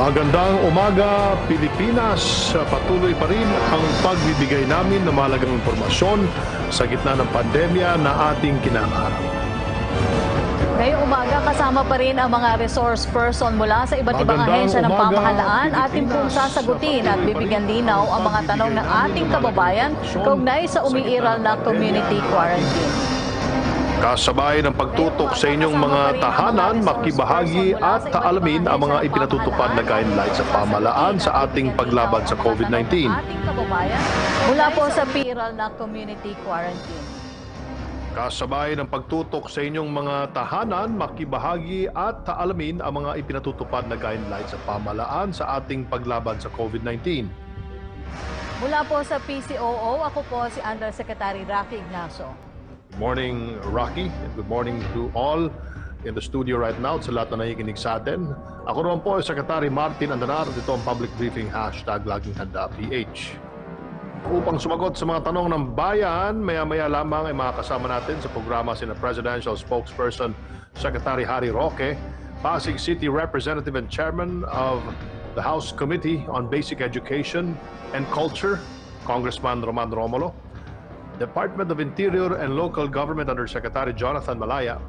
Magandang umaga, Pilipinas. Patuloy pa rin ang pagbibigay namin ng mahalagang impormasyon sa gitna ng pandemya na ating kinakaharap. Ngayong umaga, kasama pa rin ang mga resource person mula sa iba't ibang ahensya ng pamahalaan. Ating pong sasagutin at bibigyan linaw ang mga tanong ng ating kababayan kaugnay sa umiiral na community quarantine. Kasabay ng pagtutok sa inyong mga tahanan, makibahagi at alamin ang mga ipinatutupad na guidelines sa pamahalaan sa ating paglaban sa COVID-19. Ating kababayan mula po sa umiiral na community quarantine. Kasabay ng pagtutok sa inyong mga tahanan, makibahagi at alamin ang mga ipinatutupad na guidelines sa pamahalaan sa ating paglaban sa COVID-19. Mula po sa PCOO, ako po si Undersecretary Rafi Ignacio. Good morning, Rocky, and good morning to all in the studio right now, sa lahat na nakikinig sa atin. Ako naman po, Secretary Martin Andanar, dito ang public briefing, #LagingHandaPH. Upang sumagot sa mga tanong ng bayan, maya-maya lamang ay makakasama natin sa programa sina Presidential Spokesperson Secretary Harry Roque, Pasig City Representative and Chairman of the House Committee on Basic Education and Culture, Congressman Roman Romulo, Department of Interior and Local Government Undersecretary Jonathan Malaya.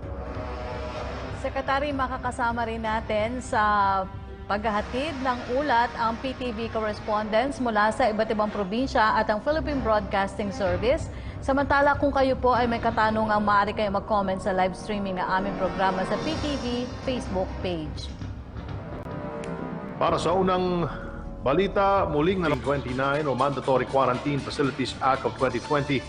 Secretary, makakasama rin natin sa paghahatid ng ulat ang PTV correspondents mula sa iba't ibang probinsya at ang Philippine Broadcasting Service. Samantala, kung kayo po ay may katanungan, maaari kayo mag-comment sa live streaming ng aming programa sa PTV Facebook page. Para sa unang balita, muling na 29 o Mandatory Quarantine Facilities Act of 2020.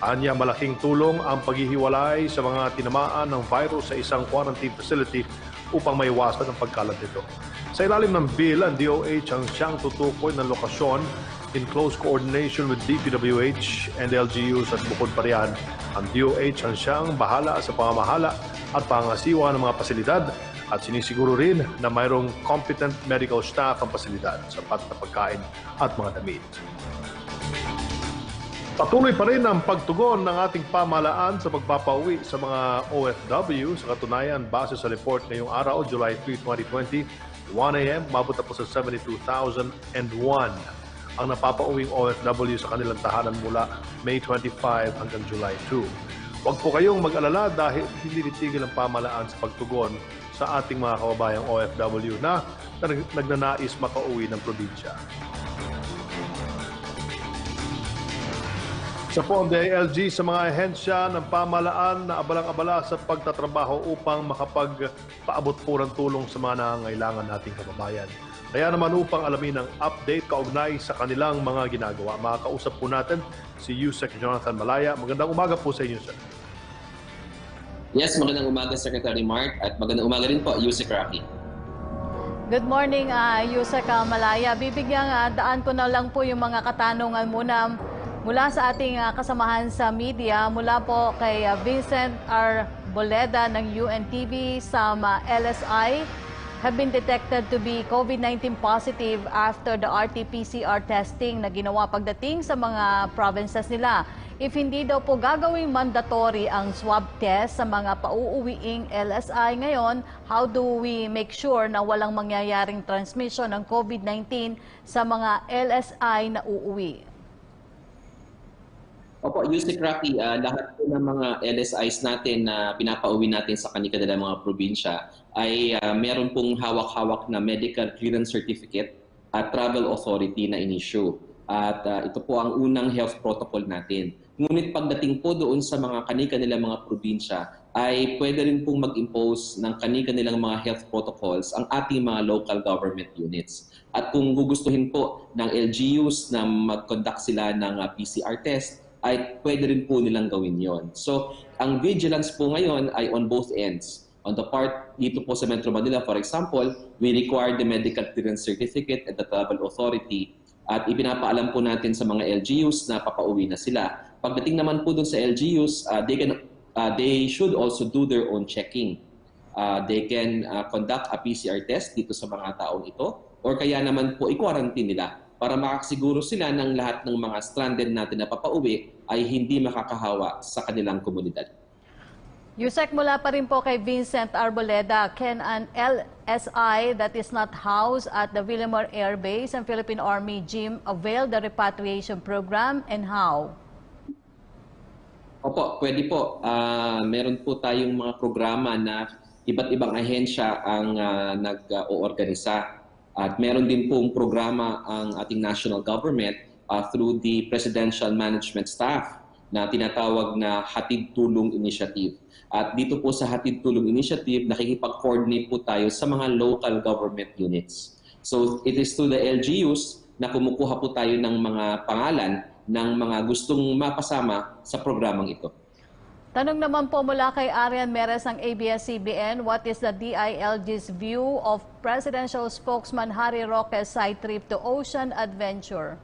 Anya malaking tulong ang paghihiwalay sa mga tinamaan ng virus sa isang quarantine facility upang maiwasan ang pagkalat nito. Sa ilalim ng bill, ang DOH ang siyang tutukoy ng lokasyon in close coordination with DPWH and LGUs, at bukod pa riyan, ang DOH ang siyang bahala sa pamamahala at pangasiwa ng mga pasilidad at sinisiguro rin na mayroong competent medical staff ang pasilidad, sapat na pagkain at mga damit. Patuloy pa rin ang pagtugon ng ating pamahalaan sa pagpapauwi sa mga OFW. Sa katunayan, base sa report ngayong araw, July 3, 2020, 1 a.m., mabot na po sa 72,001 ang napapauwing OFW sa kanilang tahanan mula May 25 hanggang July 2. Huwag po kayong mag-alala dahil hindi titigil ang pamahalaan sa pagtugon sa ating mga kababayang OFW na nagnanais makauwi ng probinsya. Sa po ang DILG sa mga ahensya ng pamahalaan na abalang-abala sa pagtatrabaho upang makapagpaabot po ng tulong sa mga nangangailangan nating kababayan. Kaya naman upang alamin ang update kaugnay sa kanilang mga ginagawa, makakausap po natin si Yusek Jonathan Malaya. Magandang umaga po sa inyo, sir. Yes, magandang umaga, Secretary Mark, at magandang umaga rin po, Yusek Rocky. Good morning, Yusek Malaya. Bibigyan daan ko na lang po yung mga katanungan mula sa ating kasamahan sa media, mula po kay Vincent R. Boleda ng UNTV. Some LSI have been detected to be COVID-19 positive after the RT-PCR testing na ginawa pagdating sa mga provinces nila. If hindi daw po gagawing mandatory ang swab test sa mga pauuwiing LSI ngayon, how do we make sure na walang mangyayaring transmission ng COVID-19 sa mga LSI na uuwi? Opo, Yusek Rocky, lahat po ng mga LSIs natin na pinapauwi natin sa kanilang mga probinsya ay meron pong hawak-hawak na medical clearance certificate at travel authority na in-issue. At ito po ang unang health protocol natin. Ngunit pagdating po doon sa mga kanilang mga probinsya, ay pwede rin pong mag-impose ng kanilang mga health protocols ang ating mga local government units. At kung gugustuhin po ng LGUs na mag-conduct sila ng PCR test, ay pwede rin po nilang gawin yon. So, ang vigilance po ngayon ay on both ends. On the part dito po sa Metro Manila, for example, we require the medical clearance certificate at the travel authority at ipinapaalam po natin sa mga LGUs na papauwi na sila. Pagdating naman po dun sa LGUs, they should also do their own checking. They can conduct a PCR test dito sa mga taong ito, or kaya naman po i-quarantine nila para makasiguro sila ng lahat ng mga stranded natin na papauwi ay hindi makakahawa sa kanilang komunidad. Yusek, mula pa rin po kay Vincent Arboleda, can an LSI that is not housed at the Villamor Air Base and Philippine Army Gym avail the repatriation program and how? Opo, pwede po. Meron po tayong mga programa na iba't ibang ahensya ang nag-oorganisa. At meron din pong programa ang ating national government through the Presidential Management Staff na tinatawag na Hatid Tulong Initiative. At dito po sa Hatid Tulong Initiative, nakikipag-coordinate po tayo sa mga local government units. So it is to the LGUs na kumukuha po tayo ng mga pangalan ng mga gustong mapasama sa programang ito. Tanong naman po mula kay Arian Meres ng ABS-CBN, what is the DILG's view of Presidential Spokesman Harry Roque's side trip to Ocean Adventure?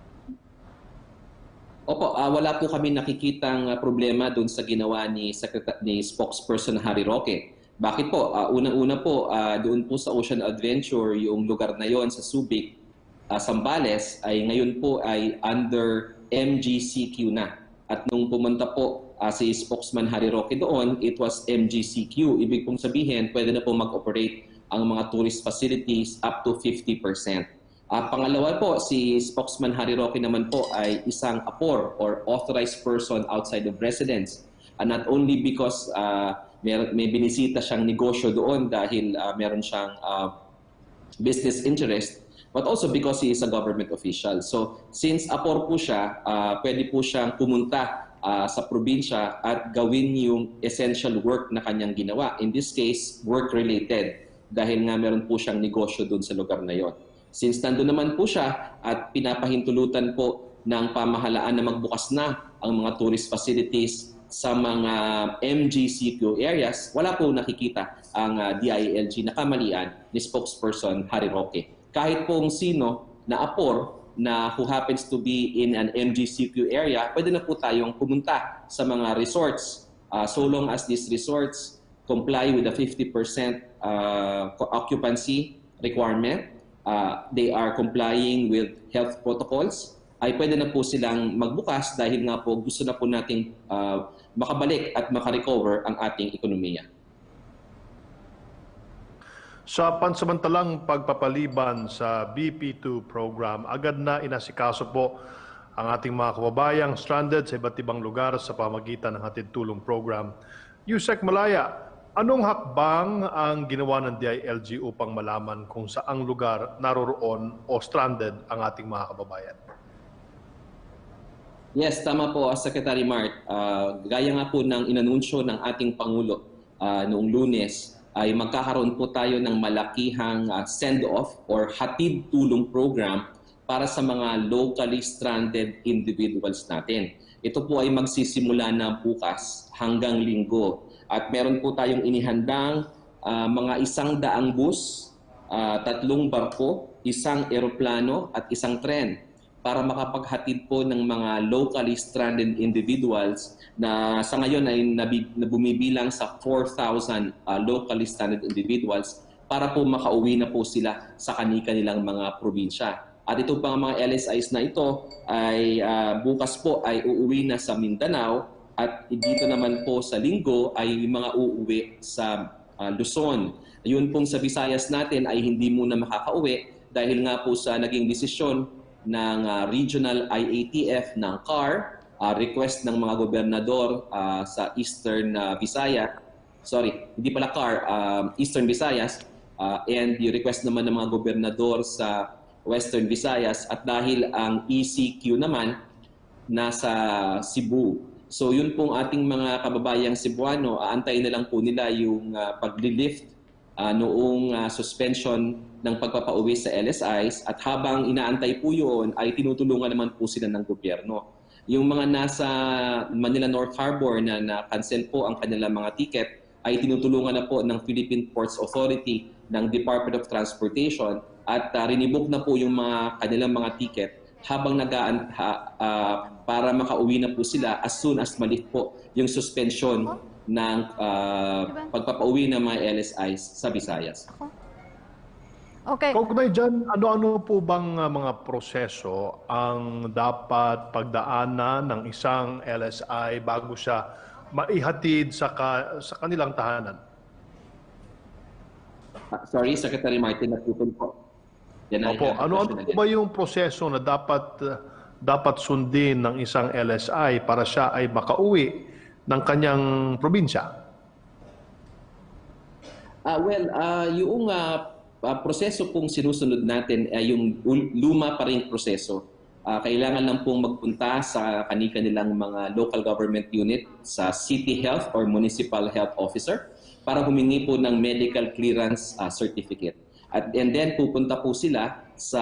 Opo, wala po kami nakikitang problema doon sa ginawa ni Spokesperson Harry Roque. Bakit po? Unang-una po, doon po sa Ocean Adventure, yung lugar na yon sa Subic, Zambales, ay ngayon po ay under MGCQ na. At nung pumunta po si Spokesman Harry Roque doon, it was MGCQ. Ibig pong sabihin, pwede na po mag-operate ang mga tourist facilities up to 50%. Pangalawa po, si Spokesman Harry Roque naman po ay isang APOR or authorized person outside of residence. Not only because may binisita siyang negosyo doon dahil meron siyang business interest, but also because he is a government official. So since APOR po siya, pwede po siyang pumunta sa probinsya at gawin yung essential work na kanyang ginawa. In this case, work-related dahil nga meron po siyang negosyo doon sa lugar na yon. Since nandun naman po siya at pinapahintulutan po ng pamahalaan na magbukas na ang mga tourist facilities sa mga MGCQ areas, wala po nakikita ang DILG na kamalian ni Spokesperson Harry Roque. Kahit pong sino na APOR na who happens to be in an MGCQ area, pwede na po tayong pumunta sa mga resorts so long as these resorts comply with the 50% occupancy requirement. They are complying with health protocols, ay pwede na po silang magbukas dahil nga po gusto na po nating makabalik at makarecover ang ating ekonomiya. Sa pansamantalang pagpapaliban sa BP2 program, agad na inasikaso po ang ating mga kababayang stranded sa iba't ibang lugar sa pamagitan ng Hatid Tulong Program. Yusek Malaya, anong hakbang ang ginawa ng DILG upang malaman kung saang lugar naroroon o stranded ang ating mga kababayan? Yes, tama po, Secretary Mart. Gaya nga po ng inanunsyo ng ating Pangulo noong Lunes, ay magkakaroon po tayo ng malakihang send-off or hatid tulong program para sa mga locally stranded individuals natin. Ito po ay magsisimula na bukas hanggang Linggo. At meron po tayong inihandang mga 100 bus, 3 barko, 1 eroplano at 1 tren para makapaghatid po ng mga locally stranded individuals na sa ngayon ay bumibilang sa 4,000 locally stranded individuals para po makauwi na po sila sa kanilang mga probinsya. At ito pang mga LSIs na ito ay bukas po ay uuwi na sa Mindanao at dito naman po sa Linggo ay mga uuwi sa Luzon. Yun pong sa Visayas natin ay hindi muna makakauwi dahil nga po sa naging desisyon ng Regional IATF ng CAR, request ng mga gobernador sa Eastern Visayas, Eastern Visayas, and the request naman ng mga gobernador sa Western Visayas at dahil ang ECQ naman nasa Cebu. So yun pong ating mga kababayang Cebuano, aantayin na lang po nila yung pag-lift noong suspension ng pagpapauwi sa LSIs at habang inaantay po yun ay tinutulungan naman po sila ng gobyerno. Yung mga nasa Manila North Harbor na na-cancel po ang kanilang mga ticket ay tinutulungan na po ng Philippine Ports Authority ng Department of Transportation at rinibook na po yung mga kanilang mga ticket habang para makauwi na po sila as soon as malift po yung suspension ng pagpapauwi ng mga LSIs sa Visayas. Okay. Kaugnay dyan, ano-ano po bang mga proseso ang dapat pagdaanan ng isang LSI bago siya maihatid sa kanilang tahanan? Sorry, Secretary Martin, naputol po. Yan ang Opo, ano question po again. ba yung proseso na dapat sundin ng isang LSI para siya ay makauwi ng kanyang probinsya? Yung proseso pong sinusunod natin ay yung luma pa ring proseso. Kailangan lang pong magpunta sa kanilang mga local government unit, sa city health or municipal health officer para humingi po ng medical clearance certificate. And then pupunta po sila sa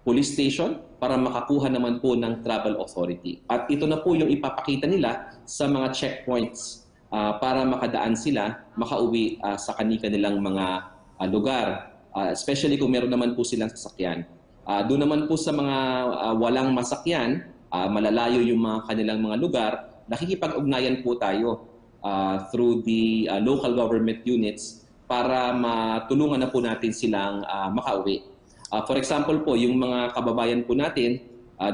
police station para makakuha naman po ng travel authority. At ito na po yung ipapakita nila sa mga checkpoints para makadaan sila, makauwi sa kanilang mga lugar. Especially kung meron naman po silang sasakyan. Doon naman po sa mga walang masakyan, malalayo yung mga kanilang mga lugar, nakikipag-ugnayan po tayo through the local government units para matulungan na po natin silang makauwi. For example po, yung mga kababayan po natin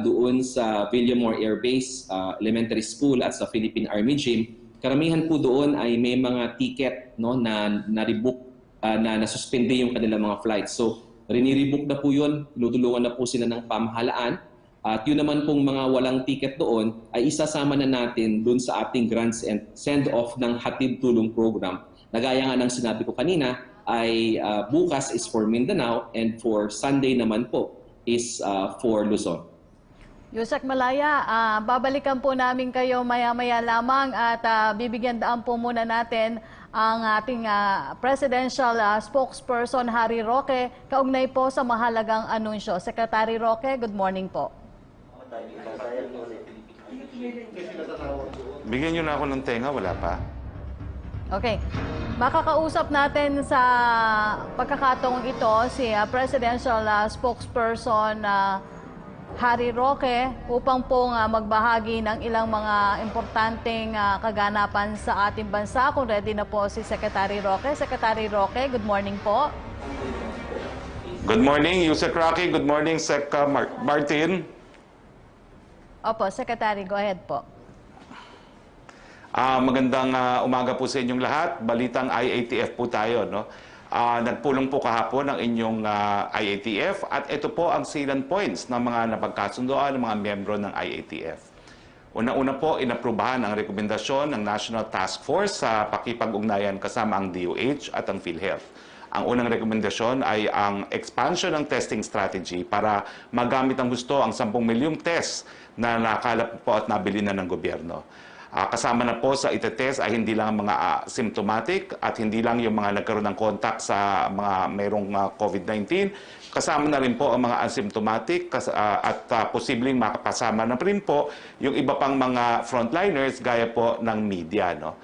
doon sa Villamor Air Base Elementary School at sa Philippine Army Gym, karamihan po doon ay may mga ticket na rebook na nasuspende yung kanilang mga flights. So, rinirebook na po yun, tinutulungan na po sila ng pamahalaan. At yun naman pong mga walang ticket doon ay isasama na natin doon sa ating grants and send-off ng hatid tulong program. Nagaya nga ng sinabi ko kanina, ay bukas is for Mindanao and for Sunday naman po is for Luzon. Yusek Malaya, babalikan po namin kayo maya-maya lamang at bibigyan daan po muna natin ang ating presidential spokesperson Harry Roque kaugnay po sa mahalagang anunsyo. Secretary Roque, good morning po. Bigyan nyo na ako ng tenga, wala pa. Okay. Makakausap natin sa pagkakataong ito si presidential spokesperson Harry Roque upang pong magbahagi ng ilang mga importanteng kaganapan sa ating bansa. Kung ready na po si Secretary Roque. Secretary Roque, good morning po. Good morning, Yusek Rocky. Good morning, Sec Martin. Opo, Secretary, go ahead po. Magandang umaga po sa inyong lahat. Balitang IATF po tayo, no? Nagpulong po kahapon ang inyong IATF at ito po ang salient points ng mga napagkasundoan ng mga miyembro ng IATF. Una-una po, inaprubahan ang rekomendasyon ng National Task Force sa pakipag-ugnayan kasama ang DOH at ang PhilHealth. Ang unang rekomendasyon ay ang expansion ng testing strategy para magamit ang gusto ang 10 milyong test na nakalap po at nabili na ng gobyerno. Kasama na po sa itetest ay hindi lang mga symptomatic at hindi lang yung mga nagkaroon ng contact sa mga mayroong COVID-19. Kasama na rin po ang mga asymptomatic at posibleng makapasama na rin po yung iba pang mga frontliners gaya po ng media. No?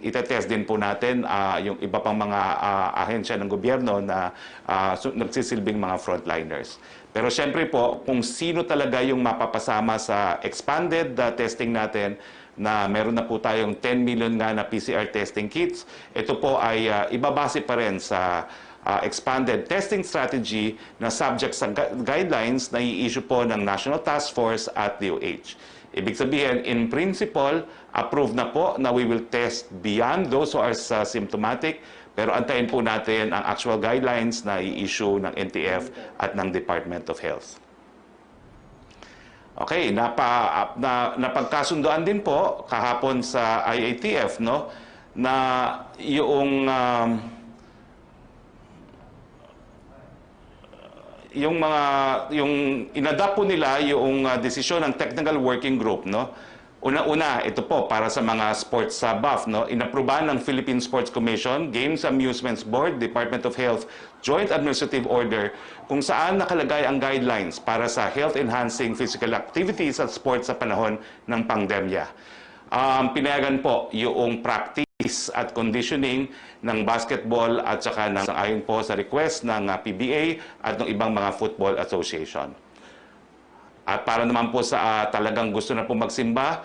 Itetest din po natin yung iba pang mga ahensya ng gobyerno na nagsisilbing mga frontliners. Pero siyempre po, kung sino talaga yung mapapasama sa expanded testing natin, na meron na po tayong 10 million nga na PCR testing kits, ito po ay ibabase pa rin sa expanded testing strategy na subject sa guidelines na i-issue po ng National Task Force at DOH. Ibig sabihin, in principle, approved na po na we will test beyond those who are symptomatic, pero antayin po natin ang actual guidelines na i-issue ng NTF at ng Department of Health. Okay, napagkasundoan din po kahapon sa IATF, no, na yung inadapt po nila yung desisyon ng Technical Working Group, no. Una-una, ito po para sa mga sports buff, no, inaprubahan ng Philippine Sports Commission, Games Amusements Board, Department of Health, Joint Administrative Order, kung saan nakalagay ang guidelines para sa health-enhancing physical activities at sports sa panahon ng pandemya. Pinayagan po yung practice at conditioning ng basketball at saka ayon po sa request ng PBA at ng ibang mga football association. At para naman po sa talagang gusto na po magsimba,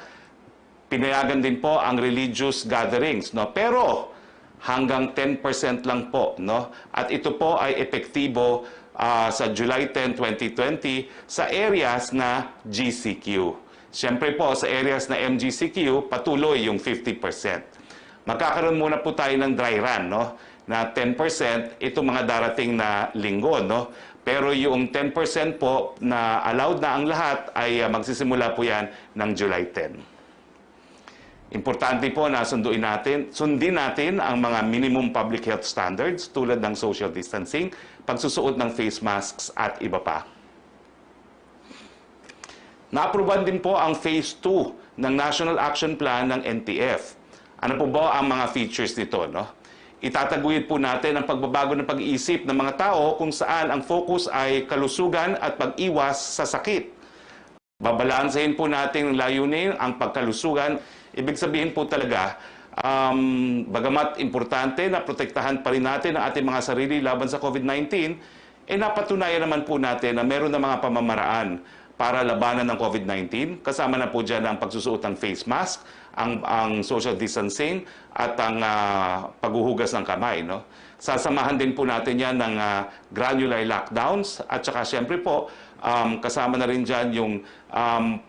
pinayagan din po ang religious gatherings, no? Pero hanggang 10% lang po, no? At ito po ay epektibo sa July 10, 2020 sa areas na GCQ. Siyempre po, sa areas na MGCQ, patuloy yung 50%. Magkakaroon muna po tayo ng dry run, no? Na 10%, ito mga darating na linggo, no? Pero yung 10% po na allowed na ang lahat ay magsisimula po yan ng July 10. Importante po na sundin natin ang mga minimum public health standards tulad ng social distancing, pagsusuot ng face masks at iba pa. Naapruban din po ang Phase 2 ng National Action Plan ng NTF. Ano po ba ang mga features nito, no? Itataguyod po natin ang pagbabago ng pag-iisip ng mga tao kung saan ang focus ay kalusugan at pag-iwas sa sakit. Babalansehin po natin ang layunin, ang pagkalusugan. Ibig sabihin po talaga, bagamat importante na protektahan pa rin natin ang ating mga sarili laban sa COVID-19, napatunayan naman po natin na meron na mga pamamaraan para labanan ng COVID-19. Kasama na po dyan ang pagsusuot ng face mask, ang social distancing, at ang paghuhugas ng kamay. No? Sasamahan din po natin yan ng granular lockdowns at saka siyempre po, kasama na rin dyan yung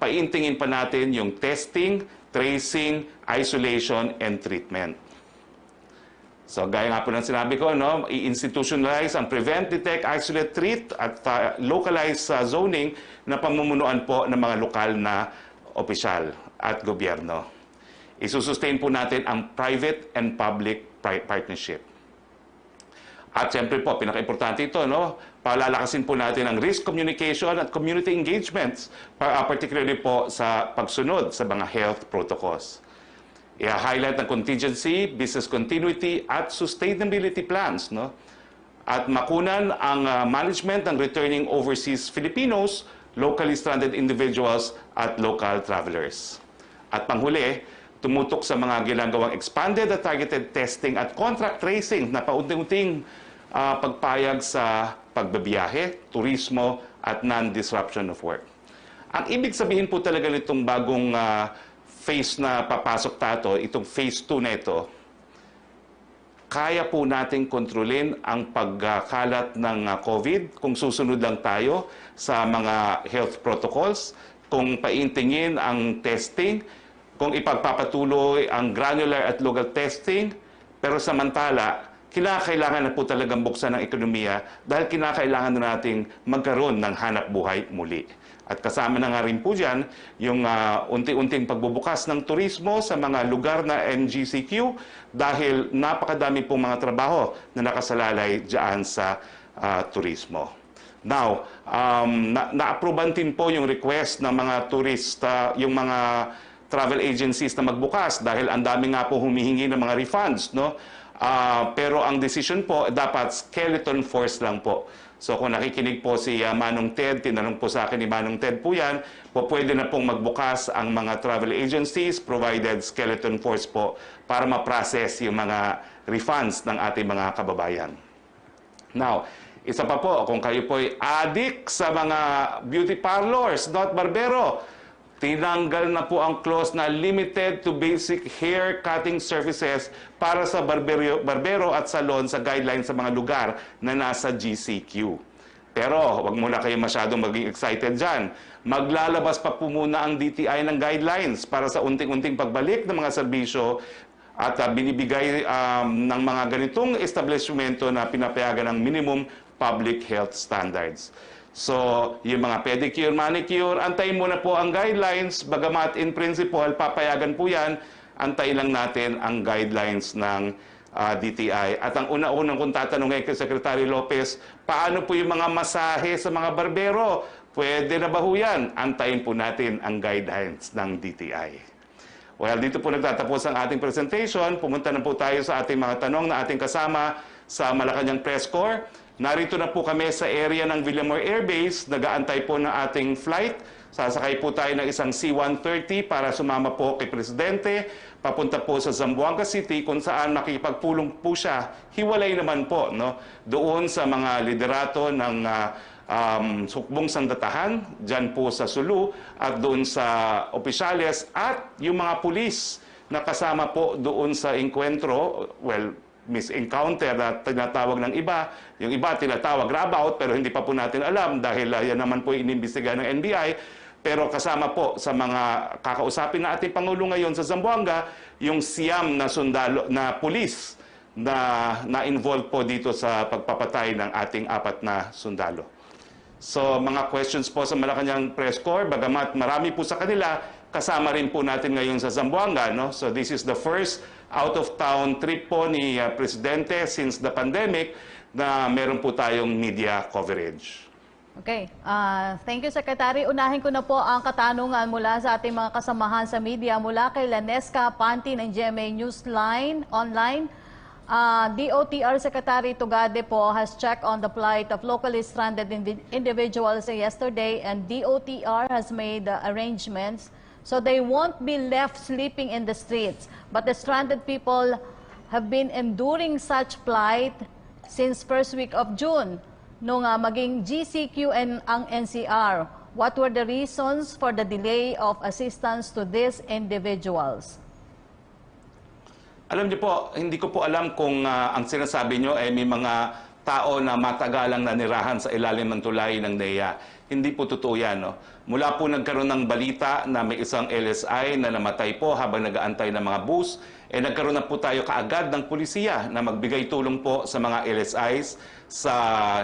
paintingin pa natin yung testing, tracing, isolation, and treatment. So, gaya nga po ng sinabi ko, no, i-institutionalize ang prevent, detect, isolate, treat, at localize zoning na pamumunuan po ng mga lokal na opisyal at gobyerno. Isusustain po natin ang private and public partnership. At siyempre po, pinaka-importante ito, no? Palalakasin po natin ang risk communication at community engagements, particularly po sa pagsunod sa mga health protocols. I-highlight ang contingency, business continuity, at sustainability plans, no? At makunan ang management ng returning overseas Filipinos, locally stranded individuals, at local travelers. At panghuli, tumutok sa mga ginagawang expanded at targeted testing at contract tracing na paunting-unting pagpayag sa pagbabiyahe, turismo, at non-disruption of work. Ang ibig sabihin po talaga nitong bagong phase na papasok tato, itong phase 2 na ito, kaya po nating kontrolin ang pagkalat ng COVID kung susunod lang tayo sa mga health protocols, kung paintingin ang testing, kung ipagpapatuloy ang granular at local testing, pero samantala, kinakailangan na po talagang buksan ng ekonomiya dahil kinakailangan na nating magkaroon ng hanap buhay muli. At kasama na nga rin po dyan yung unti-unting pagbubukas ng turismo sa mga lugar na MGCQ dahil napakadami pong mga trabaho na nakasalalay dyan sa turismo. Now, na-approvean din po yung request ng mga turista, yung mga travel agencies na magbukas dahil ang dami nga po humihingi ng mga refunds, no? Pero ang decision po, dapat skeleton force lang po. So kung nakikinig po si Manong Ted, tinanong po sa akin ni Manong Ted po yan, po pwede na pong magbukas ang mga travel agencies, provided skeleton force po, para ma-process yung mga refunds ng ating mga kababayan. Now, isa pa po, kung kayo po'y addict sa mga beauty parlors, not barbero, tinanggal na po ang clause na limited to basic hair cutting services para sa barbero at salon sa guidelines sa mga lugar na nasa GCQ. Pero wag muna kayo masyadong maging excited dyan. Maglalabas pa po muna ang DTI ng guidelines para sa unting-unting pagbalik ng mga serbisyo at binibigay ng mga ganitong establishmento na pinapayagan ng minimum public health standards. So, yung mga pedicure, manicure, antayin muna po ang guidelines. Bagamat in principle, papayagan po yan, antayin lang natin ang guidelines ng DTI. At ang una-unang kung tatanungin kay Secretary Lopez, paano po yung mga masahe sa mga barbero? Pwede na ba ho yan? Antayin po natin ang guidelines ng DTI. Well, dito po nagtatapos ang ating presentation. Pumunta na po tayo sa ating mga tanong na ating kasama sa Malacanang Press Corps. Narito na po kami sa area ng Villamor Air Base. Nag-aantay po ng ating flight. Sasakay po tayo ng isang C-130 para sumama po kay Presidente. Papunta po sa Zamboanga City kung saan makikipagpulong po siya. Hiwalay naman po, no? Doon sa mga liderato ng Sukbong Sandatahan, dyan po sa Sulu, at doon sa opisyales at yung mga pulis na kasama po doon sa enkwentro, well, encounter na tinatawag ng iba. Yung iba tinatawag rabout pero hindi pa po natin alam dahil yan naman po inimbestiga ng NBI. Pero kasama po sa mga kakausapin na ating Pangulo ngayon sa Zamboanga, yung siyam na sundalo na pulis na involved po dito sa pagpapatay ng ating 4 na sundalo. So mga questions po sa Malacanang Press Corps, bagamat marami po sa kanila, kasama rin po natin ngayon sa Zamboanga. No? So this is the first out-of-town trip po ni Presidente since the pandemic na meron po tayong media coverage. Okay. Thank you, Secretary. Unahin ko na po ang katanungan mula sa ating mga kasamahan sa media mula kay Lanesca Panti ng GMA Newsline Online. DOTR Secretary Tugade po has checked on the plight of locally stranded individuals yesterday, and DOTR has made arrangements so they won't be left sleeping in the streets. But the stranded people have been enduring such plight since first week of June nung maging GCQ and ang NCR. What were the reasons for the delay of assistance to these individuals? Alam niyo po, hindi ko po alam kung ang sinasabi niyo ay may mga tao na matagalang nanirahan sa ilalim ng tulay ng NEA. Hindi po totoo yan. No? Mula po nagkaroon ng balita na may isang LSI na namatay po habang nag-aantay ng mga bus, nagkaroon na po tayo kaagad ng pulisiya na magbigay tulong po sa mga LSIs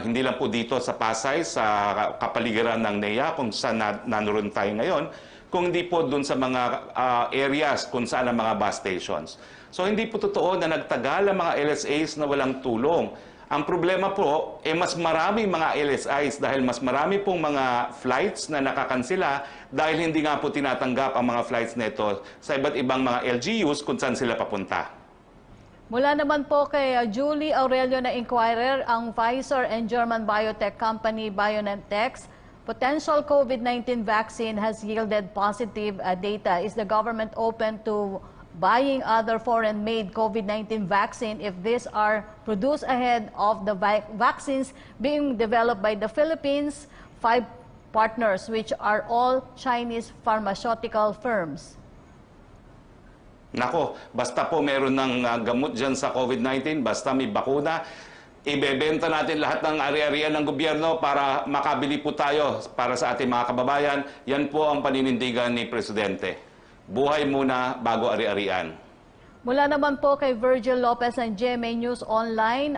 hindi lang po dito sa Pasay, sa kapaligiran ng NEA kung saan naroon tayo ngayon, kung hindi po doon sa mga areas kung saan ang mga bus stations. So hindi po totoo na nagtagal ang mga LSAs na walang tulong. Ang problema po, mas marami mga LSIs dahil mas marami pong mga flights na nakakansela dahil hindi nga po tinatanggap ang mga flights nito sa iba't ibang mga LGUs kung saan sila papunta. Mula naman po kay Julie Aurelio na Inquirer, ang Pfizer and German biotech company BioNTech's potential COVID-19 vaccine has yielded positive data. Is the government open to buying other foreign-made COVID-19 vaccine if these are produced ahead of the vaccines being developed by the Philippines' 5 partners, which are all Chinese pharmaceutical firms? Nako, basta po meron ng gamot dyan sa COVID-19, basta may bakuna, ibebenta natin lahat ng ari-arian ng gobyerno para makabili po tayo para sa ating mga kababayan. Yan po ang paninindigan ni Presidente. Buhay muna bago ari-arian. Mula naman po kay Virgil Lopez ng GMA News Online,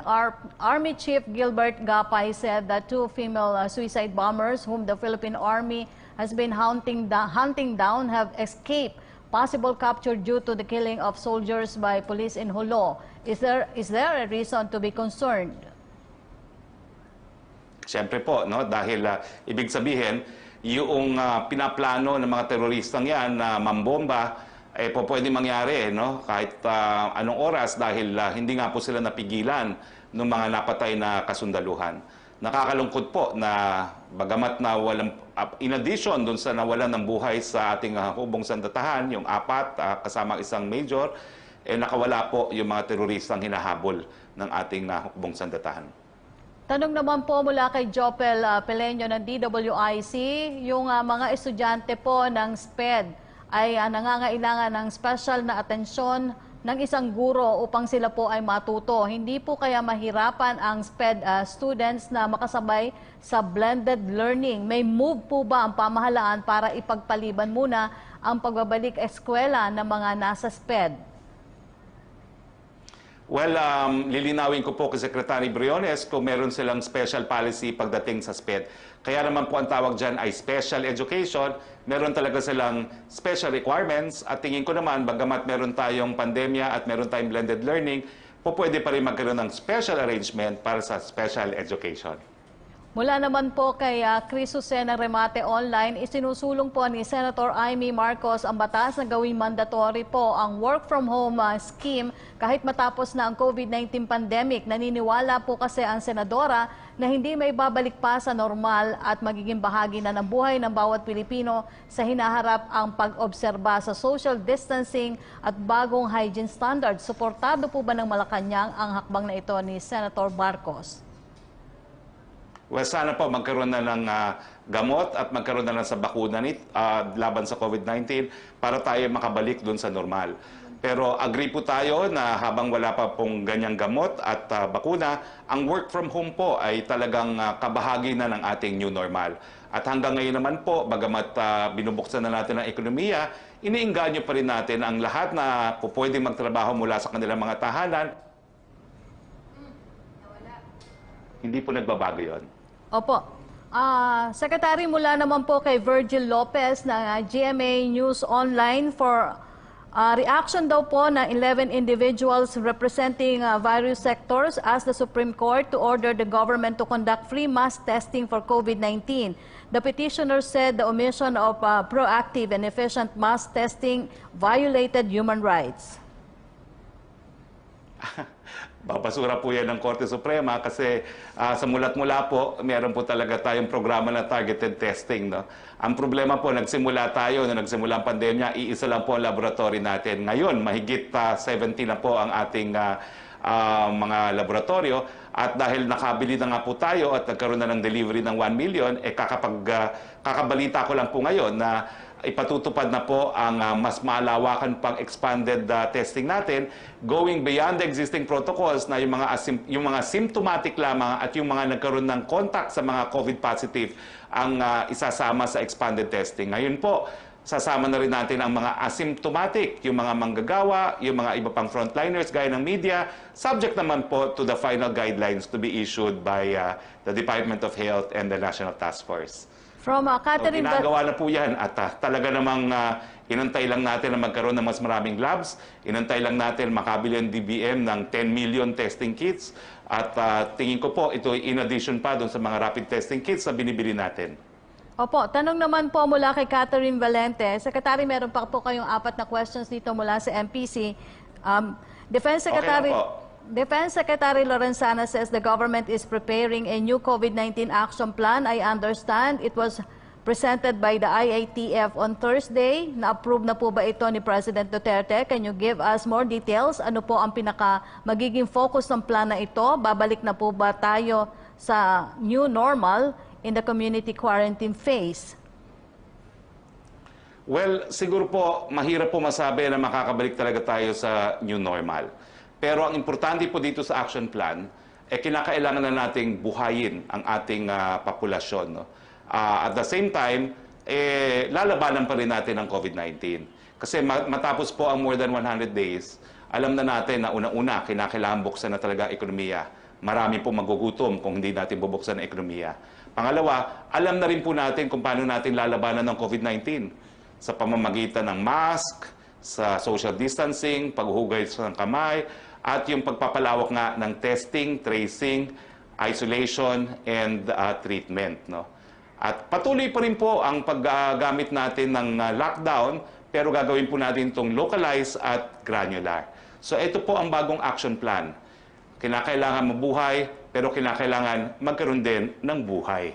Army Chief Gilbert Gapay said that 2 female suicide bombers whom the Philippine Army has been hunting down have escaped possible capture due to the killing of soldiers by police in Jolo. Is there a reason to be concerned? Siyempre po, no? Dahil ibig sabihin, yung pinaplano ng mga teroristang yan na mambomba, po pwede mangyari no? Kahit anong oras dahil hindi nga po sila napigilan ng mga napatay na kasundaluhan. Nakakalungkot po na bagamat na walang, in addition dun sa nawalan ng buhay sa ating hukbong sandatahan, yung 4 kasama isang major, nakawala po yung mga teroristang hinahabol ng ating hukbong sandatahan. Tanong naman po mula kay Jopel Peleño ng DWIC, yung mga estudyante po ng SPED ay nangangailangan ng special na atensyon ng isang guro upang sila po ay matuto. Hindi po kaya mahirapan ang SPED students na makasabay sa blended learning? May move po ba ang pamahalaan para ipagpaliban muna ang pagbabalik eskwela ng mga nasa SPED? Well, lilinawin ko po kay Secretary Briones kung meron silang special policy pagdating sa SPED. Kaya naman po ang tawag dyan ay special education. Meron talaga silang special requirements at tingin ko naman, bagamat meron tayong pandemya at meron tayong blended learning, po pwede pa rin magkaroon ng special arrangement para sa special education. Mula naman po kay Chris Jose ng Remate Online, isinusulong po ni Senator Amy Marcos ang batas na gawing mandatory po ang work from home scheme kahit matapos na ang COVID-19 pandemic. Naniniwala po kasi ang senadora na hindi may babalik pa sa normal at magiging bahagi na ng buhay ng bawat Pilipino sa hinaharap ang pag-obserba sa social distancing at bagong hygiene standards. Suportado po ba ng Malacanang ang hakbang na ito ni Senator Marcos? Well, sana po magkaroon na ng gamot at magkaroon na lang sa bakuna laban sa COVID-19 para tayo makabalik doon sa normal. Pero agree po tayo na habang wala pa pong ganyang gamot at bakuna, ang work from home po ay talagang kabahagi na ng ating new normal. At hanggang ngayon naman po, bagamat binubuksan na natin ang ekonomiya, iniinganyo pa rin natin ang lahat na pwede magtrabaho mula sa kanilang mga tahanan. Hindi po nagbabago yon. Opo. Secretary, mula naman po kay Virgil Lopez ng GMA News Online for reaction daw po ng 11 individuals representing various sectors asked the Supreme Court to order the government to conduct free mass testing for COVID-19. The petitioner said the omission of proactive and efficient mass testing violated human rights. Babasura po yan ng Korte Suprema kasi sa mulat-mula po, meron po talaga tayong programa na targeted testing. No? Ang problema po, nagsimula tayo, na nagsimula ang pandemya, iisa lang po ang laboratory natin. Ngayon, mahigit 70 na po ang ating mga laboratorio at dahil nakabili na nga po tayo at nagkaroon na ng delivery ng 1 million, kakabalita ko lang po ngayon na ipatutupad na po ang mas malawakan pang expanded testing natin, going beyond the existing protocols na yung mga symptomatic lamang at yung mga nagkaroon ng contact sa mga COVID positive ang isasama sa expanded testing. Ngayon po, sasama na rin natin ang mga asymptomatic, yung mga manggagawa, yung mga iba pang frontliners gaya ng media, subject naman po to the final guidelines to be issued by the Department of Health and the National Task Force. From Catherine... Ginagawa na po yan at talaga namang inantay lang natin na magkaroon ng mas maraming labs, inantay lang natin makabili ang DBM ng 10 million testing kits at tingin ko po ito in addition pa doon sa mga rapid testing kits na binibili natin. Opo, tanong naman po mula kay Catherine Valente. Secretary, meron pa po kayong 4 na questions dito mula sa MPC. Defense Secretary... Okay, Defense Secretary Lorenzana says the government is preparing a new COVID-19 action plan. I understand it was presented by the IATF on Thursday. Na-approve na po ba ito ni President Duterte? Can you give us more details? Ano po ang magiging focus ng plan na ito? Babalik na po ba tayo sa new normal in the community quarantine phase? Well, siguro po mahirap po masabi na makakabalik talaga tayo sa new normal. Pero ang importante po dito sa action plan, kinakailangan na nating buhayin ang ating populasyon. No? At the same time, lalabanan pa rin natin ang COVID-19. Kasi matapos po ang more than 100 days, alam na natin na una-una, kinakailangan buksan na talaga ang ekonomiya. Marami po magugutom kung hindi natin bubuksan ang ekonomiya. Pangalawa, alam na rin po natin kung paano natin lalabanan ng COVID-19 sa pamamagitan ng mask, sa social distancing, paghuhugay ng kamay, at yung pagpapalawak nga ng testing, tracing, isolation, and treatment. No? At patuloy pa rin po ang paggamit natin ng lockdown, pero gagawin po natin itong localized at granular. So ito po ang bagong action plan. Kinakailangan mabuhay, pero kinakailangan magkaroon din ng buhay.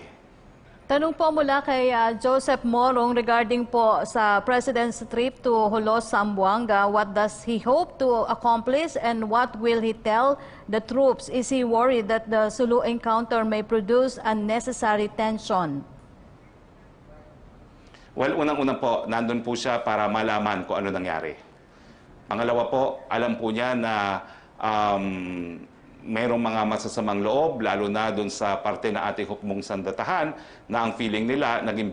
Tanong po mula kay Joseph Morong regarding po sa President's trip to Holos, Zamboanga. What does he hope to accomplish and what will he tell the troops? Is he worried that the Sulu encounter may produce unnecessary tension? Well, unang-una po, nandun po siya para malaman kung ano nangyari. Pangalawa po, alam po niya na mayroong mga masasamang loob, lalo na doon sa parte na ating hukbong sandatahan, na ang feeling nila, naging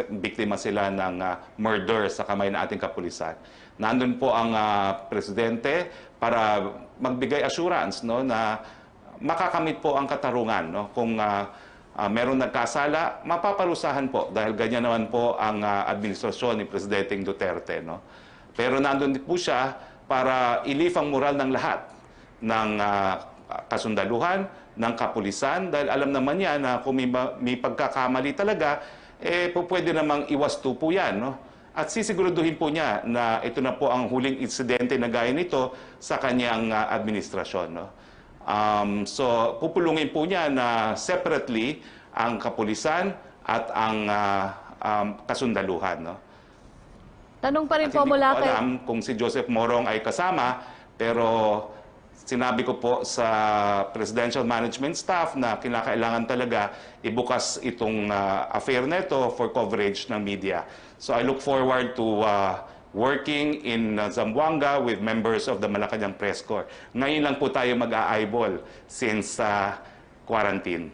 biktima sila ng murder sa kamay na ating kapulisan. Nandun po ang presidente para magbigay assurance, no, na makakamit po ang katarungan. No? Kung meron nagkasala, mapaparusahan po dahil ganyan naman po ang administrasyon ni Presidente Duterte. No? Pero nandun po siya para ilif ang moral ng lahat ng kasundaluhan, ng kapulisan, dahil alam naman niya na kung may pagkakamali talaga, pwede namang iwasto po yan. No? At sisiguraduhin po niya na ito na po ang huling insidente na gaya nito sa kanyang administrasyon. No? So, pupulungin po niya na separately ang kapulisan at ang kasundaluhan. No? Tanong pa rin at po mula hindi ko kay... alam kung si Joseph Morong ay kasama, pero sinabi ko po sa presidential management staff na kinakailangan talaga ibukas itong affair neto for coverage ng media. So I look forward to working in Zamboanga with members of the Malacanang Press Corps. Ngayon lang po tayo mag-a-eyeball since quarantine.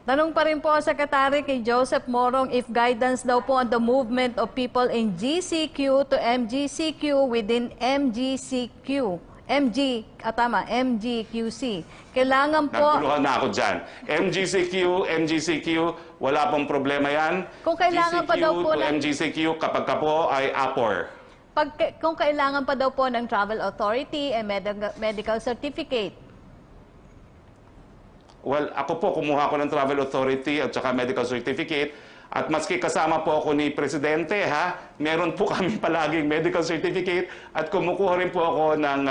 Tanong pa rin po, Secretary, kay Joseph Morong, if guidance daw po on the movement of people in GCQ to MGCQ within MGCQ. MGQC. Kailangan po... Nagtuluhan na ako dyan. MGCQ, wala pong problema yan. Kung kailangan pa daw po GCQ to ng- MGCQ, kapag ka po ay APOR. Kung kailangan pa daw po ng travel authority and medical certificate. Well, ako po, kumuha ko ng travel authority at saka medical certificate. At maski kasama po ako ni Presidente, meron po kami palaging medical certificate at kumukuha rin po ako ng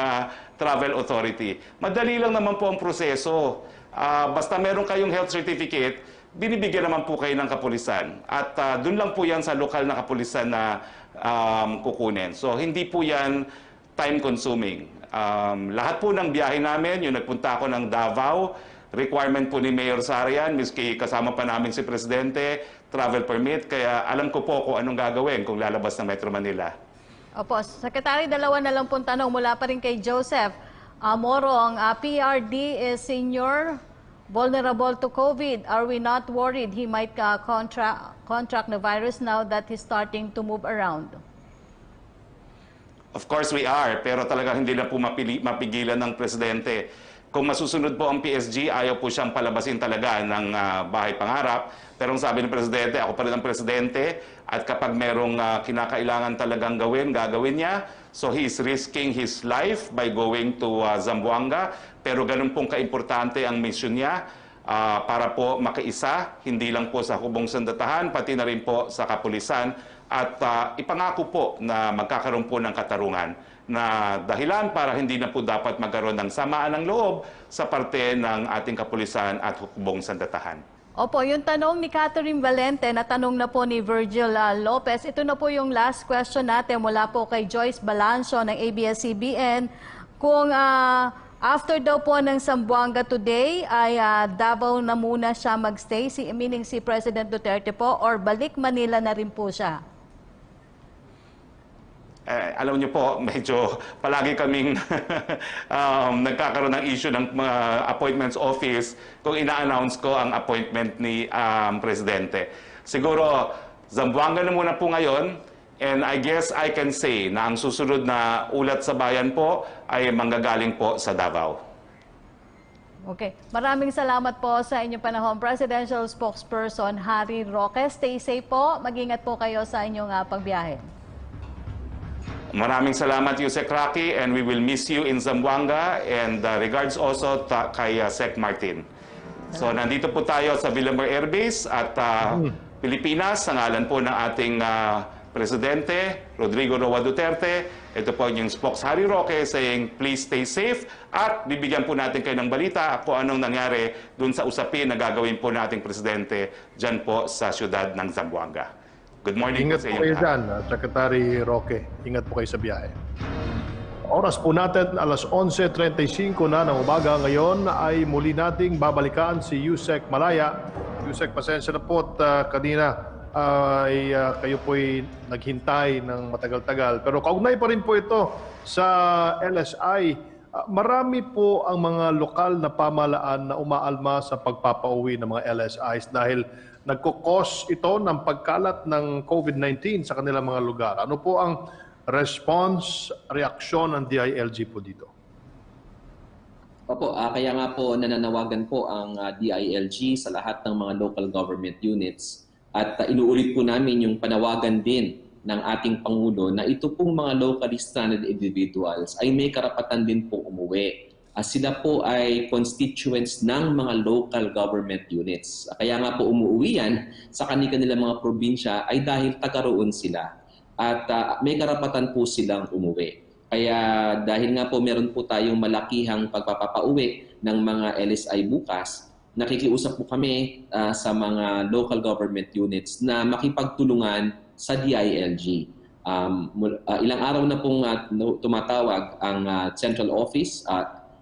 travel authority. Madali lang naman po ang proseso. Basta meron kayong health certificate, binibigyan naman po kayo ng kapulisan. At dun lang po yan sa lokal na kapulisan na kukunin. So, hindi po yan time-consuming. Lahat po ng biyahe namin, yung nagpunta ako ng Davao, requirement po ni Mayor Sarian, miski kasama pa namin si Presidente, travel permit, kaya alam ko po kung anong gagawin kung lalabas ng Metro Manila. Opo, Secretary, dalawa na lang pong tanong mula pa rin kay Joseph. Morong, PRD is senior, vulnerable to COVID. Are we not worried he might contract the virus now that he's starting to move around? Of course we are, pero talagang hindi na po mapigilan ng Presidente. Kung masusunod po ang PSG, ayaw po siyang palabasin talaga ng bahay pangarap. Pero ang sabi ng Presidente, ako pa rin ang Presidente, at kapag merong kinakailangan talagang gawin, gagawin niya. So he is risking his life by going to Zamboanga. Pero ganun pong kaimportante ang mission niya para po makiisa, hindi lang po sa Hukbong Sandatahan, pati na rin po sa kapulisan. At ipangako po na magkakaroon po ng katarungan na dahilan para hindi na po dapat magkaroon ng samaan ng loob sa parte ng ating kapulisan at Hukbong Sandatahan. Opo, yung tanong ni Catherine Valente, na tanong na po ni Virgil Lopez, ito na po yung last question natin mula po kay Joyce Balancio ng ABS-CBN. Kung after daw po ng Zamboanga today, ay Davao na muna siya magstay, meaning si President Duterte po, or balik Manila na rin po siya? Alam niyo po, medyo palagi kaming nagkakaroon ng issue ng appointments office kung ina-announce ko ang appointment ni Presidente. Siguro, Zamboanga na muna po ngayon, and I guess I can say na ang susunod na ulat sa bayan po ay manggagaling po sa Davao. Okay. Maraming salamat po sa inyong panahon. Presidential Spokesperson Harry Roque. Stay safe po. Mag-ingat po kayo sa inyong pagbiyahe. Maraming salamat, Yusek Rocky, and we will miss you in Zamboanga, and regards also kay Sec Martin. So nandito po tayo sa Villamor Air Base at Pilipinas, sa ngalan po ng ating Presidente, Rodrigo Roa Duterte. Ito po yung spokes Harry Roque saying, please stay safe, at bibigyan po natin kayo ng balita kung anong nangyari dun sa usapin na gagawin po nating Presidente dyan po sa siyudad ng Zamboanga. Good morning Ingat po sa po inyo kayo lahat. dyan, Secretary Roque. Ingat po kayo sa biyahe. Oras po natin, alas 11:35 na ng umaga. Ngayon ay muli nating babalikan si Yusek Malaya. Yusek, pasensya na po at kanina ay kayo po'y naghintay ng matagal-tagal. Pero kaugnay pa rin po ito sa LSI. Marami po ang mga lokal na pamahalaan na umaalma sa pagpapauwi ng mga LSIs dahil nagkukos ito ng pagkalat ng COVID-19 sa kanilang mga lugar. Ano po ang response, reaksyon ng DILG po dito? Opo, kaya nga po nananawagan po ang DILG sa lahat ng mga local government units at inuulit po namin yung panawagan din ng ating Pangulo na ito pong mga locally stranded individuals ay may karapatan din po umuwi. Sila po ay constituents ng mga local government units. Kaya nga po umuwi yan sa kanilang mga probinsya ay dahil taga-roon sila. At may karapatan po silang umuwi. Kaya dahil nga po meron po tayong malakihang pagpapauwi ng mga LSI bukas, nakikiusap po kami sa mga local government units na makipagtulungan sa DILG. Ilang araw na pong tumatawag ang Central Office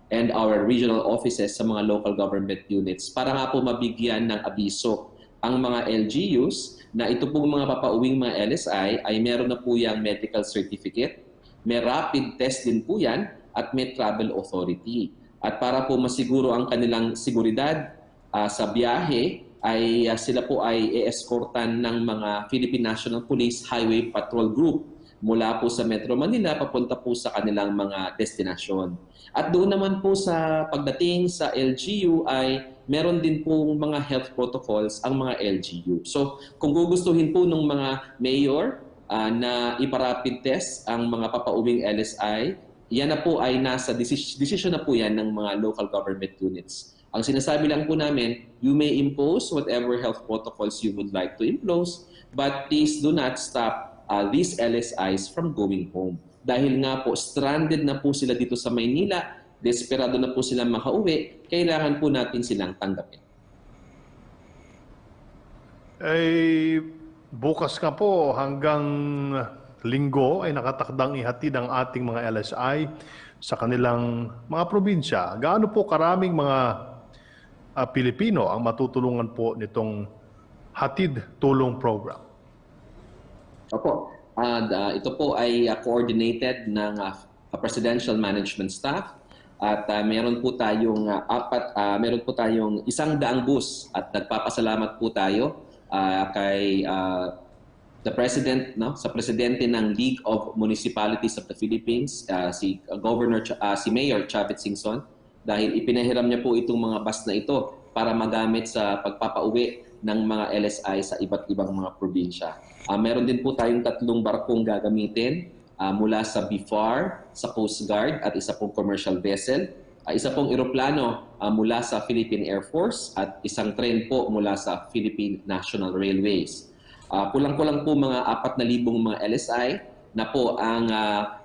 and our regional offices sa mga local government units para nga po mabigyan ng abiso ang mga LGUs na ito pong mga papauwing mga LSI ay meron na po yung medical certificate, may rapid test din po yan, at may travel authority. At para po masiguro ang kanilang seguridad sa biyahe, ay sila po ay i-escortan ng mga Philippine National Police Highway Patrol Group mula po sa Metro Manila papunta po sa kanilang mga destinasyon. At doon naman po sa pagdating sa LGU ay meron din po mga health protocols ang mga LGU. So kung gugustuhin po ng mga mayor na iparapid test ang mga papauwing LSI, yan na po ay nasa decision na po yan ng mga local government units. Ang sinasabi lang po namin, you may impose whatever health protocols you would like to impose, but please do not stop these LSIs from going home. Dahil nga po, stranded na po sila dito sa Maynila, desperado na po sila makauwi, kailangan po natin silang tanggapin. Bukas nga po hanggang Linggo ay nakatakdang ihatid ang ating mga LSI sa kanilang mga probinsya. Gaano po karaming mga Pilipino ang matutulungan po nitong hatid tulong program? Opo, ito po ay coordinated ng Presidential Management Staff at meron po tayong meron po tayong 100 bus at nagpapasalamat po tayo kay the President, sa Presidente ng League of Municipalities of the Philippines, si Mayor Chavit Singson, dahil ipinahiram niya po itong mga bus na ito para magamit sa pagpapauwi ng mga LSI sa iba't ibang mga probinsya. Meron din po tayong 3 barkong gagamitin mula sa BIFAR, sa Coast Guard at isa pong commercial vessel. Isa pong eroplano mula sa Philippine Air Force at isang tren po mula sa Philippine National Railways. Kulang-kulang po mga 4,000 mga LSI na po ang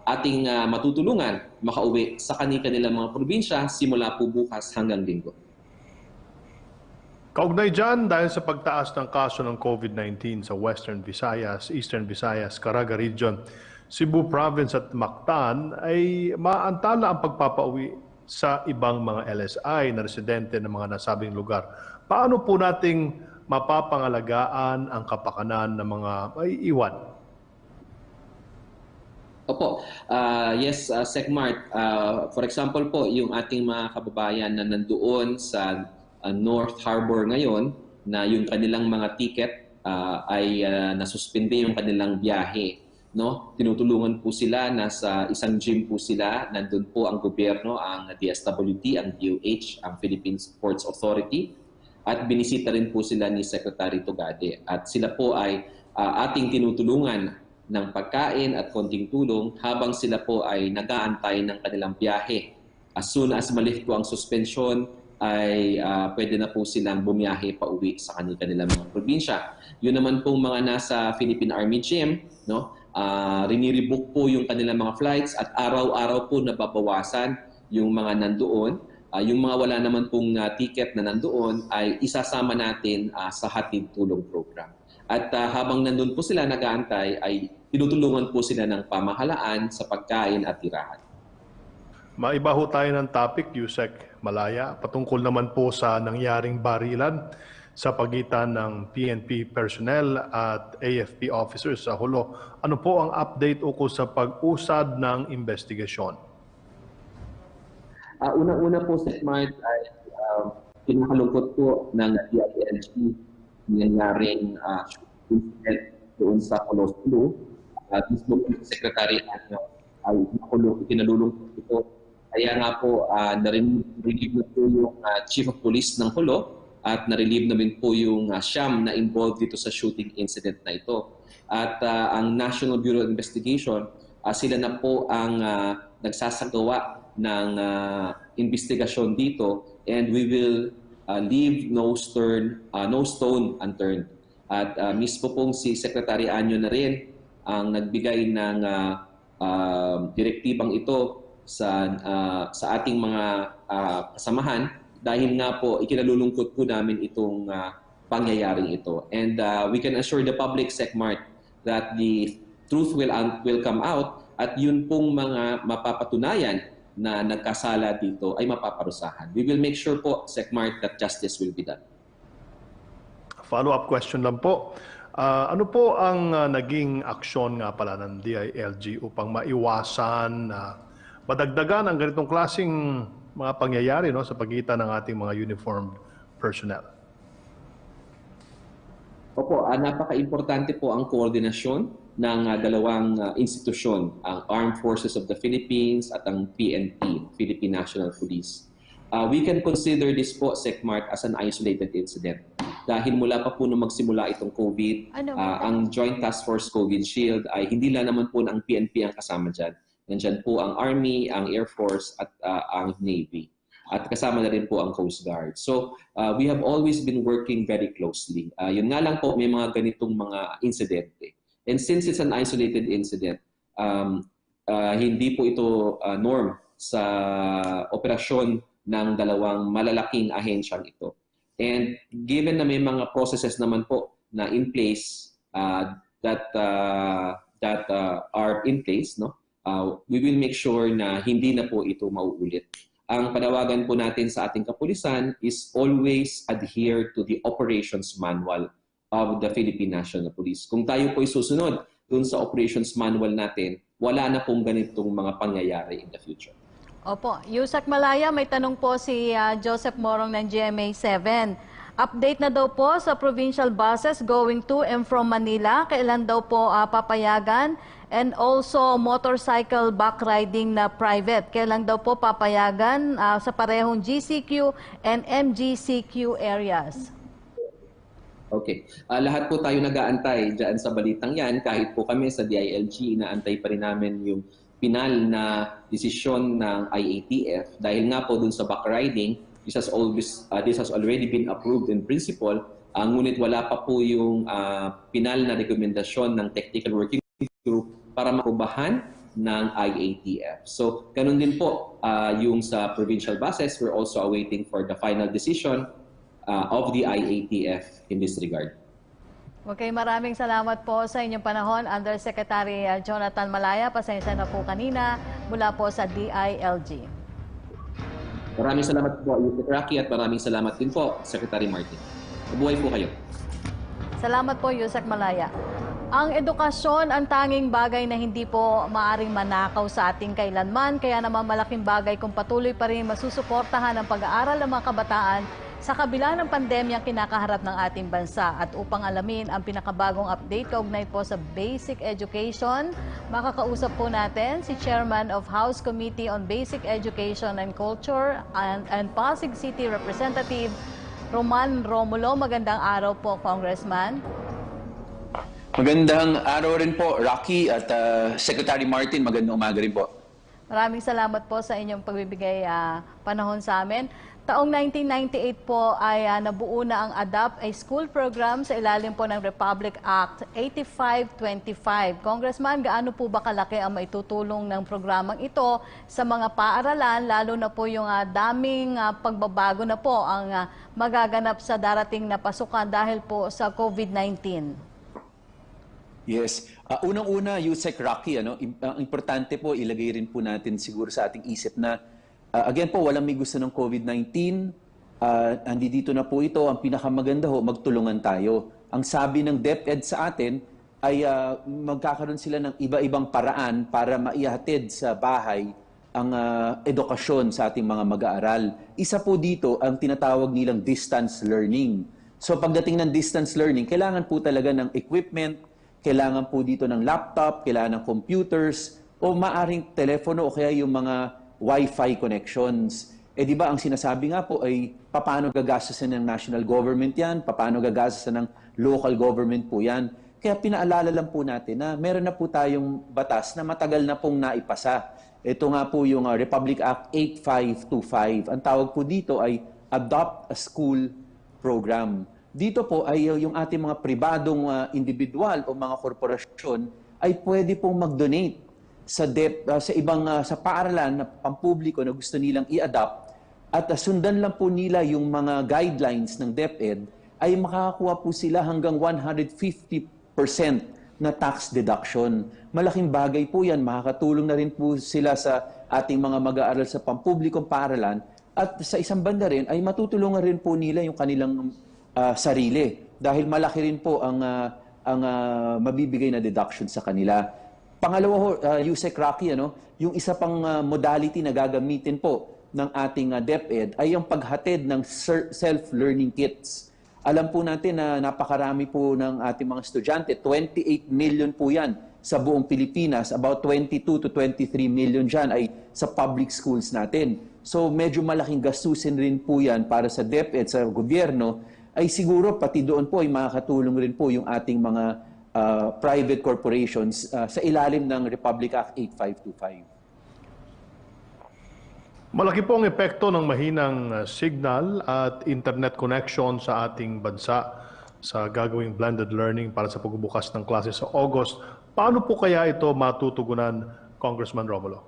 ating matutulungan makauwi sa kanilang mga probinsya simula po bukas hanggang Linggo. Kaugnay dyan, dahil sa pagtaas ng kaso ng COVID-19 sa Western Visayas, Eastern Visayas, Caraga Region, Cebu Province at Mactan, ay maantala ang pagpapauwi sa ibang mga LSI na residente ng mga nasabing lugar. Paano po nating mapapangalagaan ang kapakanan ng mga may iwan? Opo. Yes, Segmart. For example po, yung ating mga kababayan na nandoon sa North Harbor ngayon, na yung kanilang mga ticket ay nasuspende yung kanilang biyahe. No? Tinutulungan po sila, nasa isang gym po sila, nandun po ang gobyerno, ang DSWD, ang DOH, ang Philippine Ports Authority, at binisita rin po sila ni Secretary Tugade. At sila po ay ating tinutulungan ng pagkain at konting tulong habang sila po ay nag-aantay ng kanilang biyahe. As soon as malift po ang suspension, ay pwede na po silang bumiyahe pa uwi sa kanilang mga probinsya. Yun naman pong mga nasa Philippine Army Gym, no? Rinirebook po yung kanilang mga flights at araw-araw po nababawasan yung mga nandoon. Yung mga wala naman pong ticket na nandoon ay isasama natin sa hatid tulong program. At habang nandun po sila nag-aantay, ay tinutulungan po sila ng pamahalaan sa pagkain at tirahan. Maiba ho tayo ng topic, Yusek Malaya, patungkol naman po sa nangyaring barilan sa pagitan ng PNP personnel at AFP officers sa Jolo. Ano po ang update ukol sa pag-usad ng investigasyon? Una-una po, Segmart, ay pinakalungkot po ng DILG nangyaring incident doon sa Jolo. Mismo po si Secretary ay pinalulungkot ito. Kaya nga po, na-relieve na po yung Chief of Police ng Jolo at na-relieve na din po yung siyam na involved dito sa shooting incident na ito. At ang National Bureau of Investigation, sila na po ang nagsasagawa ng investigasyon dito, and we will leave no stone unturned. At mismo pong si Secretary Anyo na rin ang nagbigay ng direktibang ito sa ating mga kasamahan, dahil nga po ikinalulungkot po namin itong pangyayaring ito. And we can assure the public, Segmart, that the truth will come out, at yun pong mga mapapatunayan na nagkasala dito ay mapaparusahan. We will make sure po, Segmart, that justice will be done. Follow-up question lang po. Ano po ang naging aksyon nga pala ng DILG upang maiwasan na madagdagan ang ganitong klaseng mga pangyayari, no, sa pagitan ng ating mga uniformed personnel? Opo, napaka-importante po ang koordinasyon ng dalawang institusyon, ang Armed Forces of the Philippines at ang PNP, Philippine National Police. We can consider this po, Secmart, as an isolated incident. Dahil mula pa po nung magsimula itong COVID, ang Joint Task Force COVID Shield ay hindi lang naman po ng PNP ang kasama dyan. Nandyan po ang Army, ang Air Force at ang Navy. At kasama na rin po ang Coast Guard. So we have always been working very closely. Yun nga lang po, may mga ganitong mga insidente. And since it's an isolated incident, hindi po ito norm sa operasyon ng dalawang malalaking ahensyang ito. And given na may mga processes naman po na in place that are in place, no, we will make sure na hindi na po ito mauulit. Ang panawagan po natin sa ating kapulisan is always adhere to the operations manual of the Philippine National Police. Kung tayo po isusunod dun sa operations manual natin, wala na pong ganitong mga pangyayari in the future. Opo. Yusek Malaya, may tanong po si Joseph Morong ng GMA7. Update na daw po sa provincial buses going to and from Manila. Kailan daw po papayagan? And also motorcycle backriding na private. Kailan daw po papayagan sa parehong GCQ and MGCQ areas? Okay. Lahat po tayo nag-aantay dyan sa balitang yan. Kahit po kami sa DILG, inaantay pa rin namin yung final na desisyon ng IATF. Dahil nga po dun sa backriding, this has already been approved in principle. Ngunit wala pa po yung final na rekomendasyon ng Technical Working Group para makubahan ng IATF. So, ganun din po yung sa provincial buses. We're also awaiting for the final decision of the IATF in this regard. Okay, maraming salamat po sa inyong panahon, Undersecretary Jonathan Malaya. Pasensya na po kanina mula po sa DILG. Maraming salamat po, Yusek Rocky, at maraming salamat din po, Secretary Martin. Mabuhay po kayo. Salamat po, Yusek Malaya. Ang edukasyon ang tanging bagay na hindi po maaring manakaw sa ating kailanman, kaya naman malaking bagay kung patuloy pa rin masusuportahan ang pag-aaral ng mga kabataan sa kabila ng pandemyang kinakaharap ng ating bansa. At upang alamin ang pinakabagong update kaugnay po sa basic education, makakausap po natin si Chairman of House Committee on Basic Education and Culture and Pasig City Representative Roman Romulo. Magandang araw po, Congressman. Magandang araw rin po, Rocky at Secretary Martin. Magandang umaga rin po. Maraming salamat po sa inyong pagbibigay panahon sa amin. Taong 1998 po ay nabuo na ang ADAPT, a school program sa ilalim po ng Republic Act 8525. Congressman, gaano po ba kalaki ang maitutulong ng programang ito sa mga paaralan, lalo na po yung daming pagbabago na po ang magaganap sa darating na pasukan dahil po sa COVID-19? Yes. Unang-una, Yusek Rocky, ang importante po, ilagay rin po natin siguro sa ating isip na again po, walang may gusto ng COVID-19. Dito na po ito, ang pinakamaganda ho, magtulungan tayo. Ang sabi ng DepEd sa atin ay magkakaroon sila ng iba-ibang paraan para maihatid sa bahay ang edukasyon sa ating mga mag-aaral. Isa po dito ang tinatawag nilang distance learning. So pagdating ng distance learning, kailangan po talaga ng equipment, kailangan po dito ng laptop, kailangan ng computers, o maaring telepono o kaya yung mga Wi-Fi connections. Di ba ang sinasabi nga po ay paano gagastasan ng national government yan, paano gagastasan ng local government po yan. Kaya pinaalala lang po natin na meron na po tayong batas na matagal na pong naipasa. Ito nga po yung Republic Act 8525. Ang tawag po dito ay Adopt a School Program. Dito po ay yung ating mga pribadong individual o mga korporasyon ay pwede pong mag-donate sa ibang sa paaralan na pampubliko na gusto nilang i-adopt at sundan lang po nila yung mga guidelines ng DepEd, ay makakakuha po sila hanggang 150% na tax deduction. Malaking bagay po yan. Makakatulong na rin po sila sa ating mga mag-aaral sa pampublikong paaralan at sa isang banda rin ay matutulungan rin po nila yung kanilang sarili. Dahil malaki rin po ang mabibigay na deduction sa kanila. Pangalawa ho, Yusek Rocky, yung isa pang modality na gagamitin po ng ating DepEd ay yung paghatid ng self-learning kits. Alam po natin na napakarami po ng ating mga estudyante, 28 million po yan sa buong Pilipinas, about 22 to 23 million dyan ay sa public schools natin. So medyo malaking gastusin rin po yan para sa DepEd, sa gobyerno, ay siguro pati doon po ay makakatulong rin po yung ating mga private corporations sa ilalim ng Republic Act 8525. Malaki po ang epekto ng mahinang signal at internet connection sa ating bansa sa gagawing blended learning para sa pagbubukas ng klase sa August. Paano po kaya ito matutugunan, Congressman Romulo?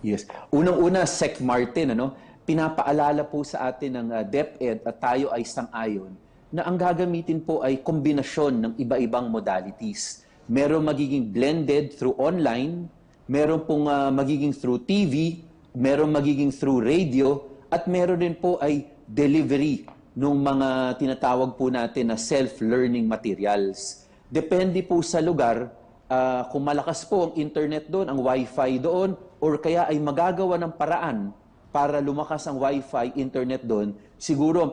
Yes. Unang-una, Sec Martin, pinapaalala po sa atin ng DepEd at tayo ay sang-ayon na ang gagamitin po ay kombinasyon ng iba-ibang modalities. Meron magiging blended through online, meron pong magiging through TV, meron magiging through radio, at meron din po ay delivery ng mga tinatawag po natin na self-learning materials. Depende po sa lugar, kung malakas po ang internet doon, ang Wi-Fi doon, or kaya ay magagawa ng paraan para lumakas ang Wi-Fi, internet doon, siguro ang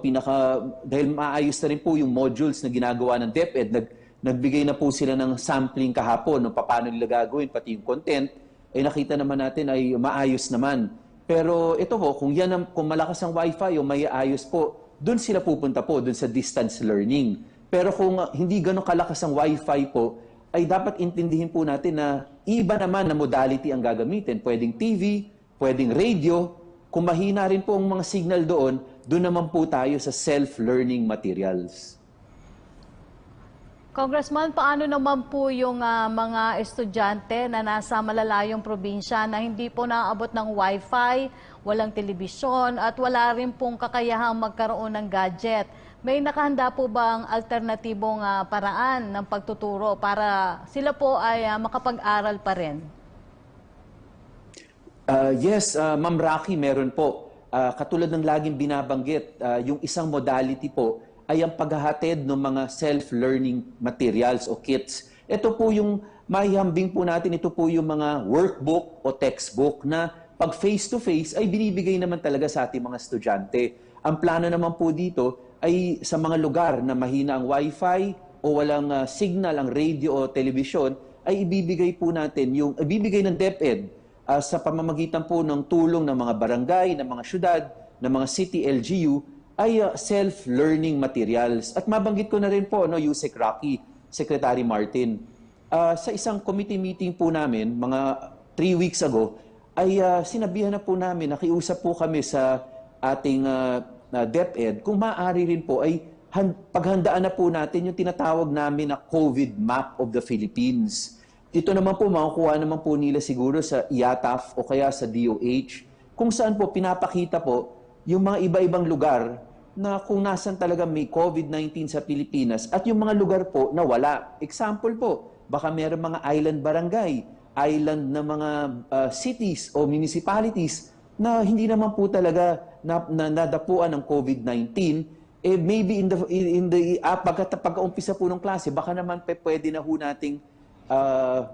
dahil maayos na rin po yung modules na ginagawa ng DepEd, nagbigay na po sila ng sampling kahapon ng paano nila gagawin, pati yung content, ay nakita naman natin ay maayos naman. Pero ito po, kung malakas ang Wi-Fi o may ayos po, doon sila pupunta po, doon sa distance learning. Pero kung hindi ganun kalakas ang Wi-Fi po, ay dapat intindihin po natin na iba naman na modality ang gagamitin. Pwedeng TV, pwedeng radio. Kung mahina rin po ang mga signal doon, doon naman po tayo sa self-learning materials. Congressman, paano naman po yung mga estudyante na nasa malalayong probinsya na hindi po naaabot ng Wi-Fi, walang telebisyon at wala rin pong kakayahang magkaroon ng gadget? May nakahanda po bang alternatibong paraan ng pagtuturo para sila po ay makapag-aral pa rin? Yes, Ma'am Rocky, meron po. Katulad ng laging binabanggit, yung isang modality po ay ang paghahatid ng mga self-learning materials o kits. Ito po yung mahihambing po natin, ito po yung mga workbook o textbook na pag face-to-face ay binibigay naman talaga sa ating mga estudyante. Ang plano naman po dito ay sa mga lugar na mahina ang Wi-Fi o walang signal ang radio o telebisyon, ay ibibigay po natin ibibigay ng DepEd sa pamamagitan po ng tulong ng mga barangay, ng mga syudad, ng mga city LGU, ay self-learning materials. At mabanggit ko na rin po, Yusek Rocky, Secretary Martin, sa isang committee meeting po namin, mga 3 weeks ago, ay sinabihan na po namin, nakiusap po kami sa ating DepEd, kung maaari rin po ay paghandaan na po natin yung tinatawag namin na COVID Map of the Philippines. Ito naman po, makukuha naman po nila siguro sa IATF o kaya sa DOH, kung saan po pinapakita po yung mga iba-ibang lugar na kung nasan talaga may COVID-19 sa Pilipinas at yung mga lugar po na wala. Example po, baka meron mga island barangay, island na mga cities o municipalities na hindi naman po talaga nadapuan ng COVID-19. Maybe pagka-umpisa po ng klase, baka naman pwede na ho nating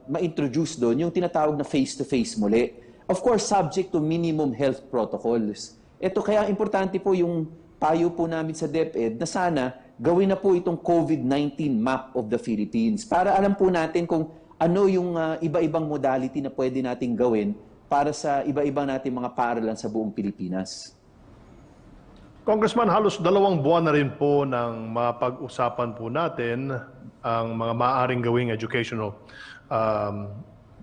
ma-introduce doon yung tinatawag na face-to-face muli. Of course, subject to minimum health protocols. Ito kaya importante po yung payo po namin sa DepEd na sana gawin na po itong COVID-19 Map of the Philippines para alam po natin kung ano yung iba-ibang modality na pwede nating gawin para sa iba-ibang nating mga paaralan sa buong Pilipinas. Congressman, halos 2 buwan na rin po nang mapag-usapan po natin ang mga maaaring gawing educational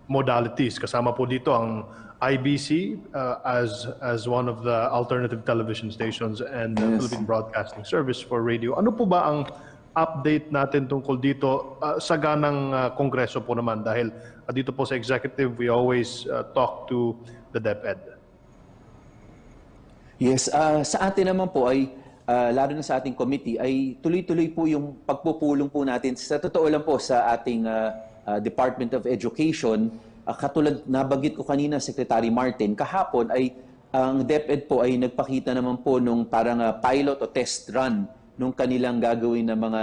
modalities. Kasama po dito ang IBC as one of the alternative television stations and the Philippine Broadcasting Service for radio. Ano po ba ang update natin tungkol dito sa ganang kongreso po naman? Dahil dito po sa executive, we always talk to the DepEd. Yes, sa atin naman po ay, lalo na sa ating committee, ay tuloy-tuloy po yung pagpupulong po natin. Sa totoo lang po sa ating Department of Education, katulad nabanggit ko kanina, Secretary Martin, kahapon ay ang DepEd po ay nagpakita naman po nung parang pilot o test run nung kanilang gagawin na mga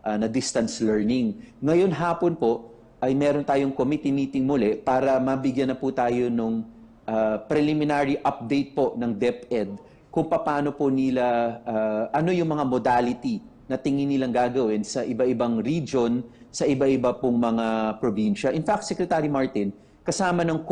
na distance learning. Ngayon hapon po ay meron tayong committee meeting muli para mabigyan na po tayo ng preliminary update po ng DepEd kung paano po nila, ano yung mga modality na tingin nilang gagawin sa iba-ibang region, sa iba-iba pong mga probinsya. In fact, Secretary Martin, kasama ng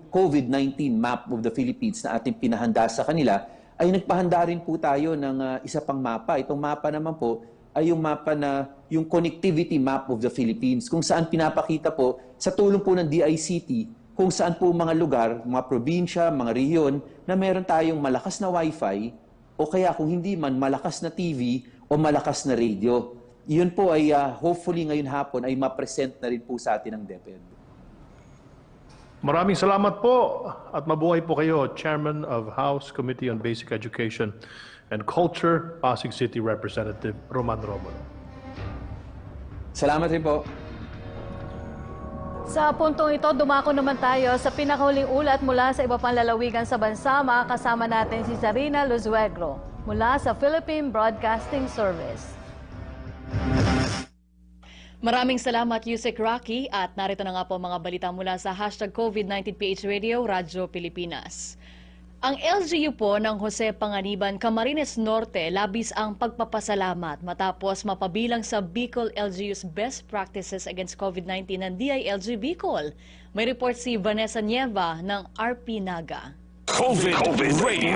COVID-19 map of the Philippines na ating pinahanda sa kanila, ay nagpahanda rin po tayo ng isa pang mapa. Itong mapa naman po ay yung mapa na yung connectivity map of the Philippines, kung saan pinapakita po sa tulong po ng DICT kung saan po mga lugar, mga probinsya, mga rehiyon na meron tayong malakas na wifi o kaya kung hindi man malakas na TV o malakas na radio. Yun po ay hopefully ngayon hapon ay ma-present na rin po sa atin ng DepEd. Maraming salamat po at mabuhay po kayo, Chairman of House Committee on Basic Education and Culture, Pasig City Representative Roman Romulo. Salamat rin po. Sa puntong ito, dumako naman tayo sa pinakahuling ulat mula sa iba pang lalawigan sa bansa. Makakasama natin si Zarina Luzuegro mula sa Philippine Broadcasting Service. Maraming salamat, Yusek Rocky, at narito na nga po mga balita mula sa #COVID19PH Radio, Radyo Pilipinas. Ang LGU po ng Jose Panganiban, Camarines Norte, labis ang pagpapasalamat matapos mapabilang sa Bicol LGU's Best Practices Against COVID-19 ng DILG Bicol. May report si Vanessa Nieva ng RP Naga. COVID Radio.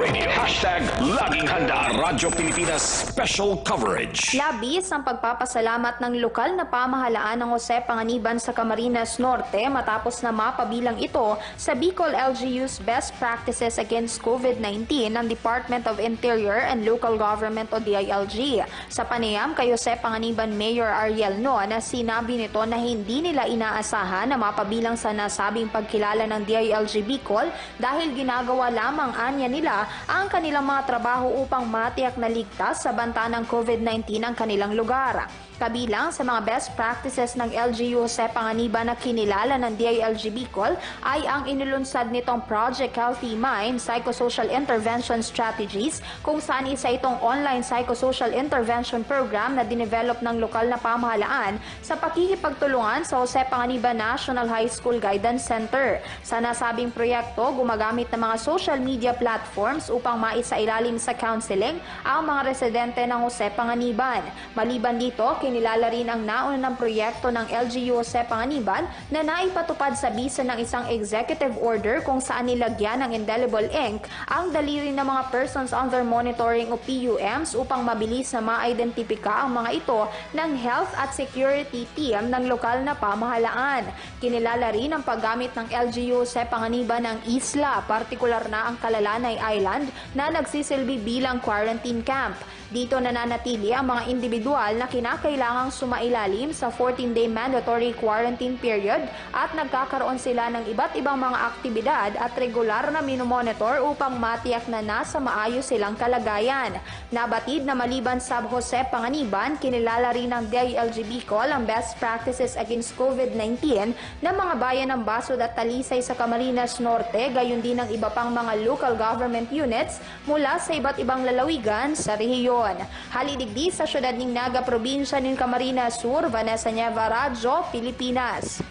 #Laging Handa Radyo Pilipinas Special Coverage. Labis ang pagpapasalamat ng lokal na pamahalaan ng Jose Panganiban sa Camarines Norte matapos na mapabilang ito sa Bicol LGU's Best Practices Against COVID-19 ng Department of Interior and Local Government o DILG. Sa panayam kay Jose Panganiban Mayor Ariel No na sinabi nito na hindi nila inaasahan na mapabilang sa nasabing pagkilala ng DILG Bicol dahil ginagawa lamang anya nila ang kanilang mga trabaho upang matiyak na ligtas sa banta ng COVID-19 ang kanilang lugar. Kabilang sa mga best practices ng LGU Jose Panganiban na kinilala ng DILG Bicol ay ang inulunsad nitong Project Healthy Mind Psychosocial Intervention Strategies, kung saan isa itong online psychosocial intervention program na dinevelop ng lokal na pamahalaan sa pakikipagtulungan sa Jose Panganiban National High School Guidance Center. Sa nasabing proyekto, gumagamit ng mga social media platforms upang maisailalim sa counseling ang mga residente ng Jose Panganiban. Maliban dito, kinilala rin ang nauna ng proyekto ng LGU Jose Panganiban na naipatupad sa bisa ng isang executive order kung saan nilagyan ng indelible ink ang daliri ng mga persons under monitoring o PUMs upang mabilis na ma-identipika ang mga ito ng health at security team ng lokal na pamahalaan. Kinilala rin ang paggamit ng LGU Jose Panganiban ng isla, partikular na ang Kalalanay Island na nagsisilbi bilang quarantine camp. Dito nananatili ang mga individual na kinakailangang sumailalim sa 14-day mandatory quarantine period at nagkakaroon sila ng iba't ibang mga aktibidad at regular na minomonitor upang matiyak na nasa maayos silang kalagayan. Nabatid na maliban sa Jose Panganiban, kinilala rin ng DILG Bicol ang best practices against COVID-19 ng mga bayan ng Basud at Talisay sa Camarines Norte, gayon din ng iba pang mga local government units mula sa iba't ibang lalawigan sa rehiyon. Halidigdi sa syudad ng Naga, probinsya ng Camarines Sur, Vanessa Nieva, Radyo Pilipinas.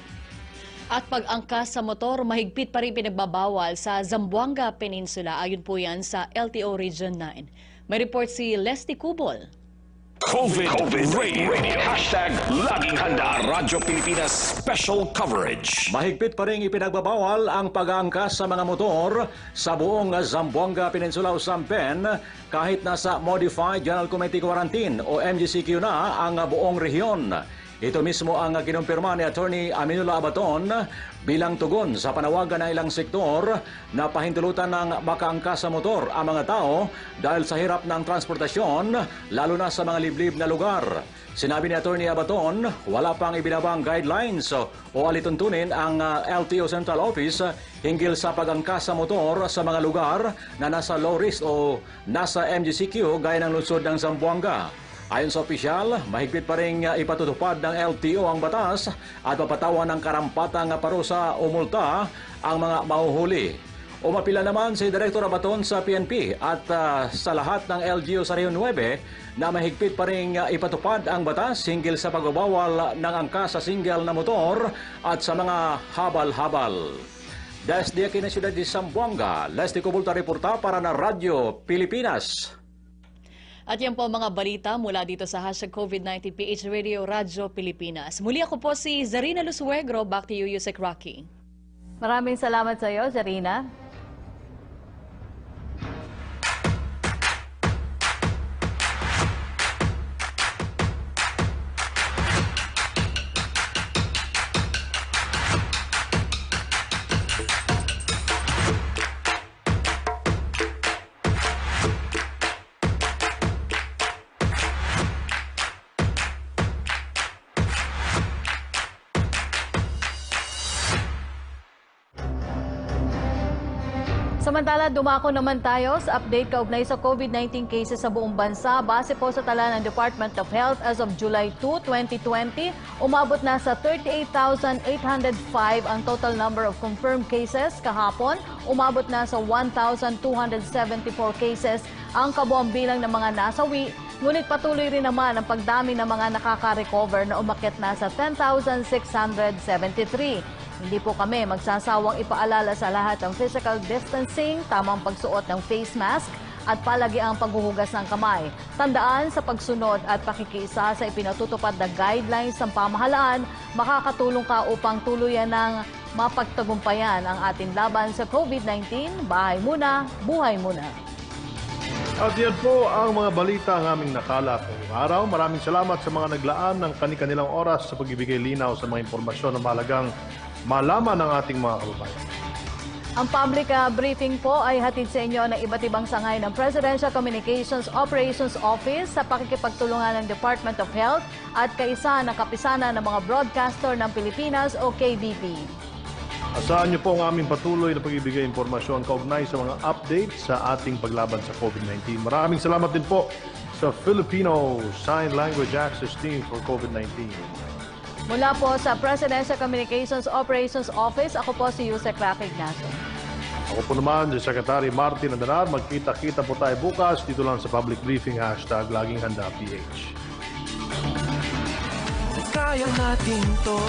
At pag-angkas sa motor, mahigpit pa rin pinagbabawal sa Zamboanga Peninsula. Ayon po yan sa LTO Region 9. May report si Leslie Cubol. COVID Radio. #Laging Handa Radyo Pilipinas Special Coverage. Mahigpit pa rin ipinagbabawal ang pag-aangkas sa mga motor sa buong Zamboanga Peninsula o Sampen kahit nasa Modified General Committee Quarantine o MGCQ na ang buong rehiyon. Ito mismo ang kinumpirma ni Attorney Aminula Abaton bilang tugon sa panawagan ng ilang sektor na pahintulutan ng makaangkas sa motor ang mga tao dahil sa hirap ng transportasyon, lalo na sa mga liblib na lugar. Sinabi ni Attorney Abaton, wala pang ibinabang guidelines o alituntunin ang LTO Central Office hinggil sa pag-angkas sa motor sa mga lugar na nasa low risk o nasa MGCQ gaya ng lungsod ng Zamboanga. Ayon sa opisyal, mahigpit pa rin ipatutupad ng LTO ang batas at papatawan ng karampatang parusa o multa ang mga mahuhuli. Umapila naman si Director Abaton sa PNP at sa lahat ng LGU sa Rio 9 na mahigpit pa rin ipatupad ang batas hinggil sa pagbabawal ng angkas sa single na motor at sa mga habal-habal. Desde aquí na siyudad de Zamboanga, Leslie Cobulta reporta para na Radyo Pilipinas. At yan po mga balita mula dito sa #COVID-19 PH Radio Radyo Pilipinas. Muli ako po si Zarina Lusuegro. Back to you, Yusek Rocky. Maraming salamat sa iyo, Zarina. Samantala, dumako naman tayo sa update kaugnay sa COVID-19 cases sa buong bansa. Base po sa tala ng Department of Health as of July 2, 2020, umabot na sa 38,805 ang total number of confirmed cases. Kahapon, umabot na sa 1,274 cases ang kabuang bilang ng mga nasawi. Ngunit patuloy rin naman ang pagdami ng mga nakaka-recover na umakyat na sa 10,673. Hindi po kami magsasawang ipaalala sa lahat ng physical distancing, tamang pagsuot ng face mask at palagi ang paghuhugas ng kamay. Tandaan sa pagsunod at pakikiisa sa ipinatutupad na guidelines ng pamahalaan, makakatulong ka upang tuluyan ng mapagtagumpayan ang ating laban sa COVID-19. Bahay muna, buhay muna. At yan po ang mga balita ang aming nakalap ngayong araw. Maraming salamat sa mga naglaan ng kani-kanilang oras sa pagbibigay linaw sa mga impormasyon na mahalagang malaman ng ating mga kababayan. Ang public briefing po ay hatid sa inyo ng iba't ibang sangay ng Presidential Communications Operations Office sa pakikipagtulungan ng Department of Health at kaisa ng kapisanan ng mga broadcaster ng Pilipinas o KBP. Asahan niyo po ang aming patuloy na pagbibigay impormasyon kaugnay sa mga update sa ating paglaban sa COVID-19. Maraming salamat din po sa Filipino Sign Language Access Team for COVID-19. Mula po sa Presidential Communications Operations Office, ako po si Yusek Rocky Ignacio. Ako po naman, si Secretary Martin Andanar. Magkita-kita po tayo bukas dito lang sa public briefing #LagingHandaPH. Kaya natin to.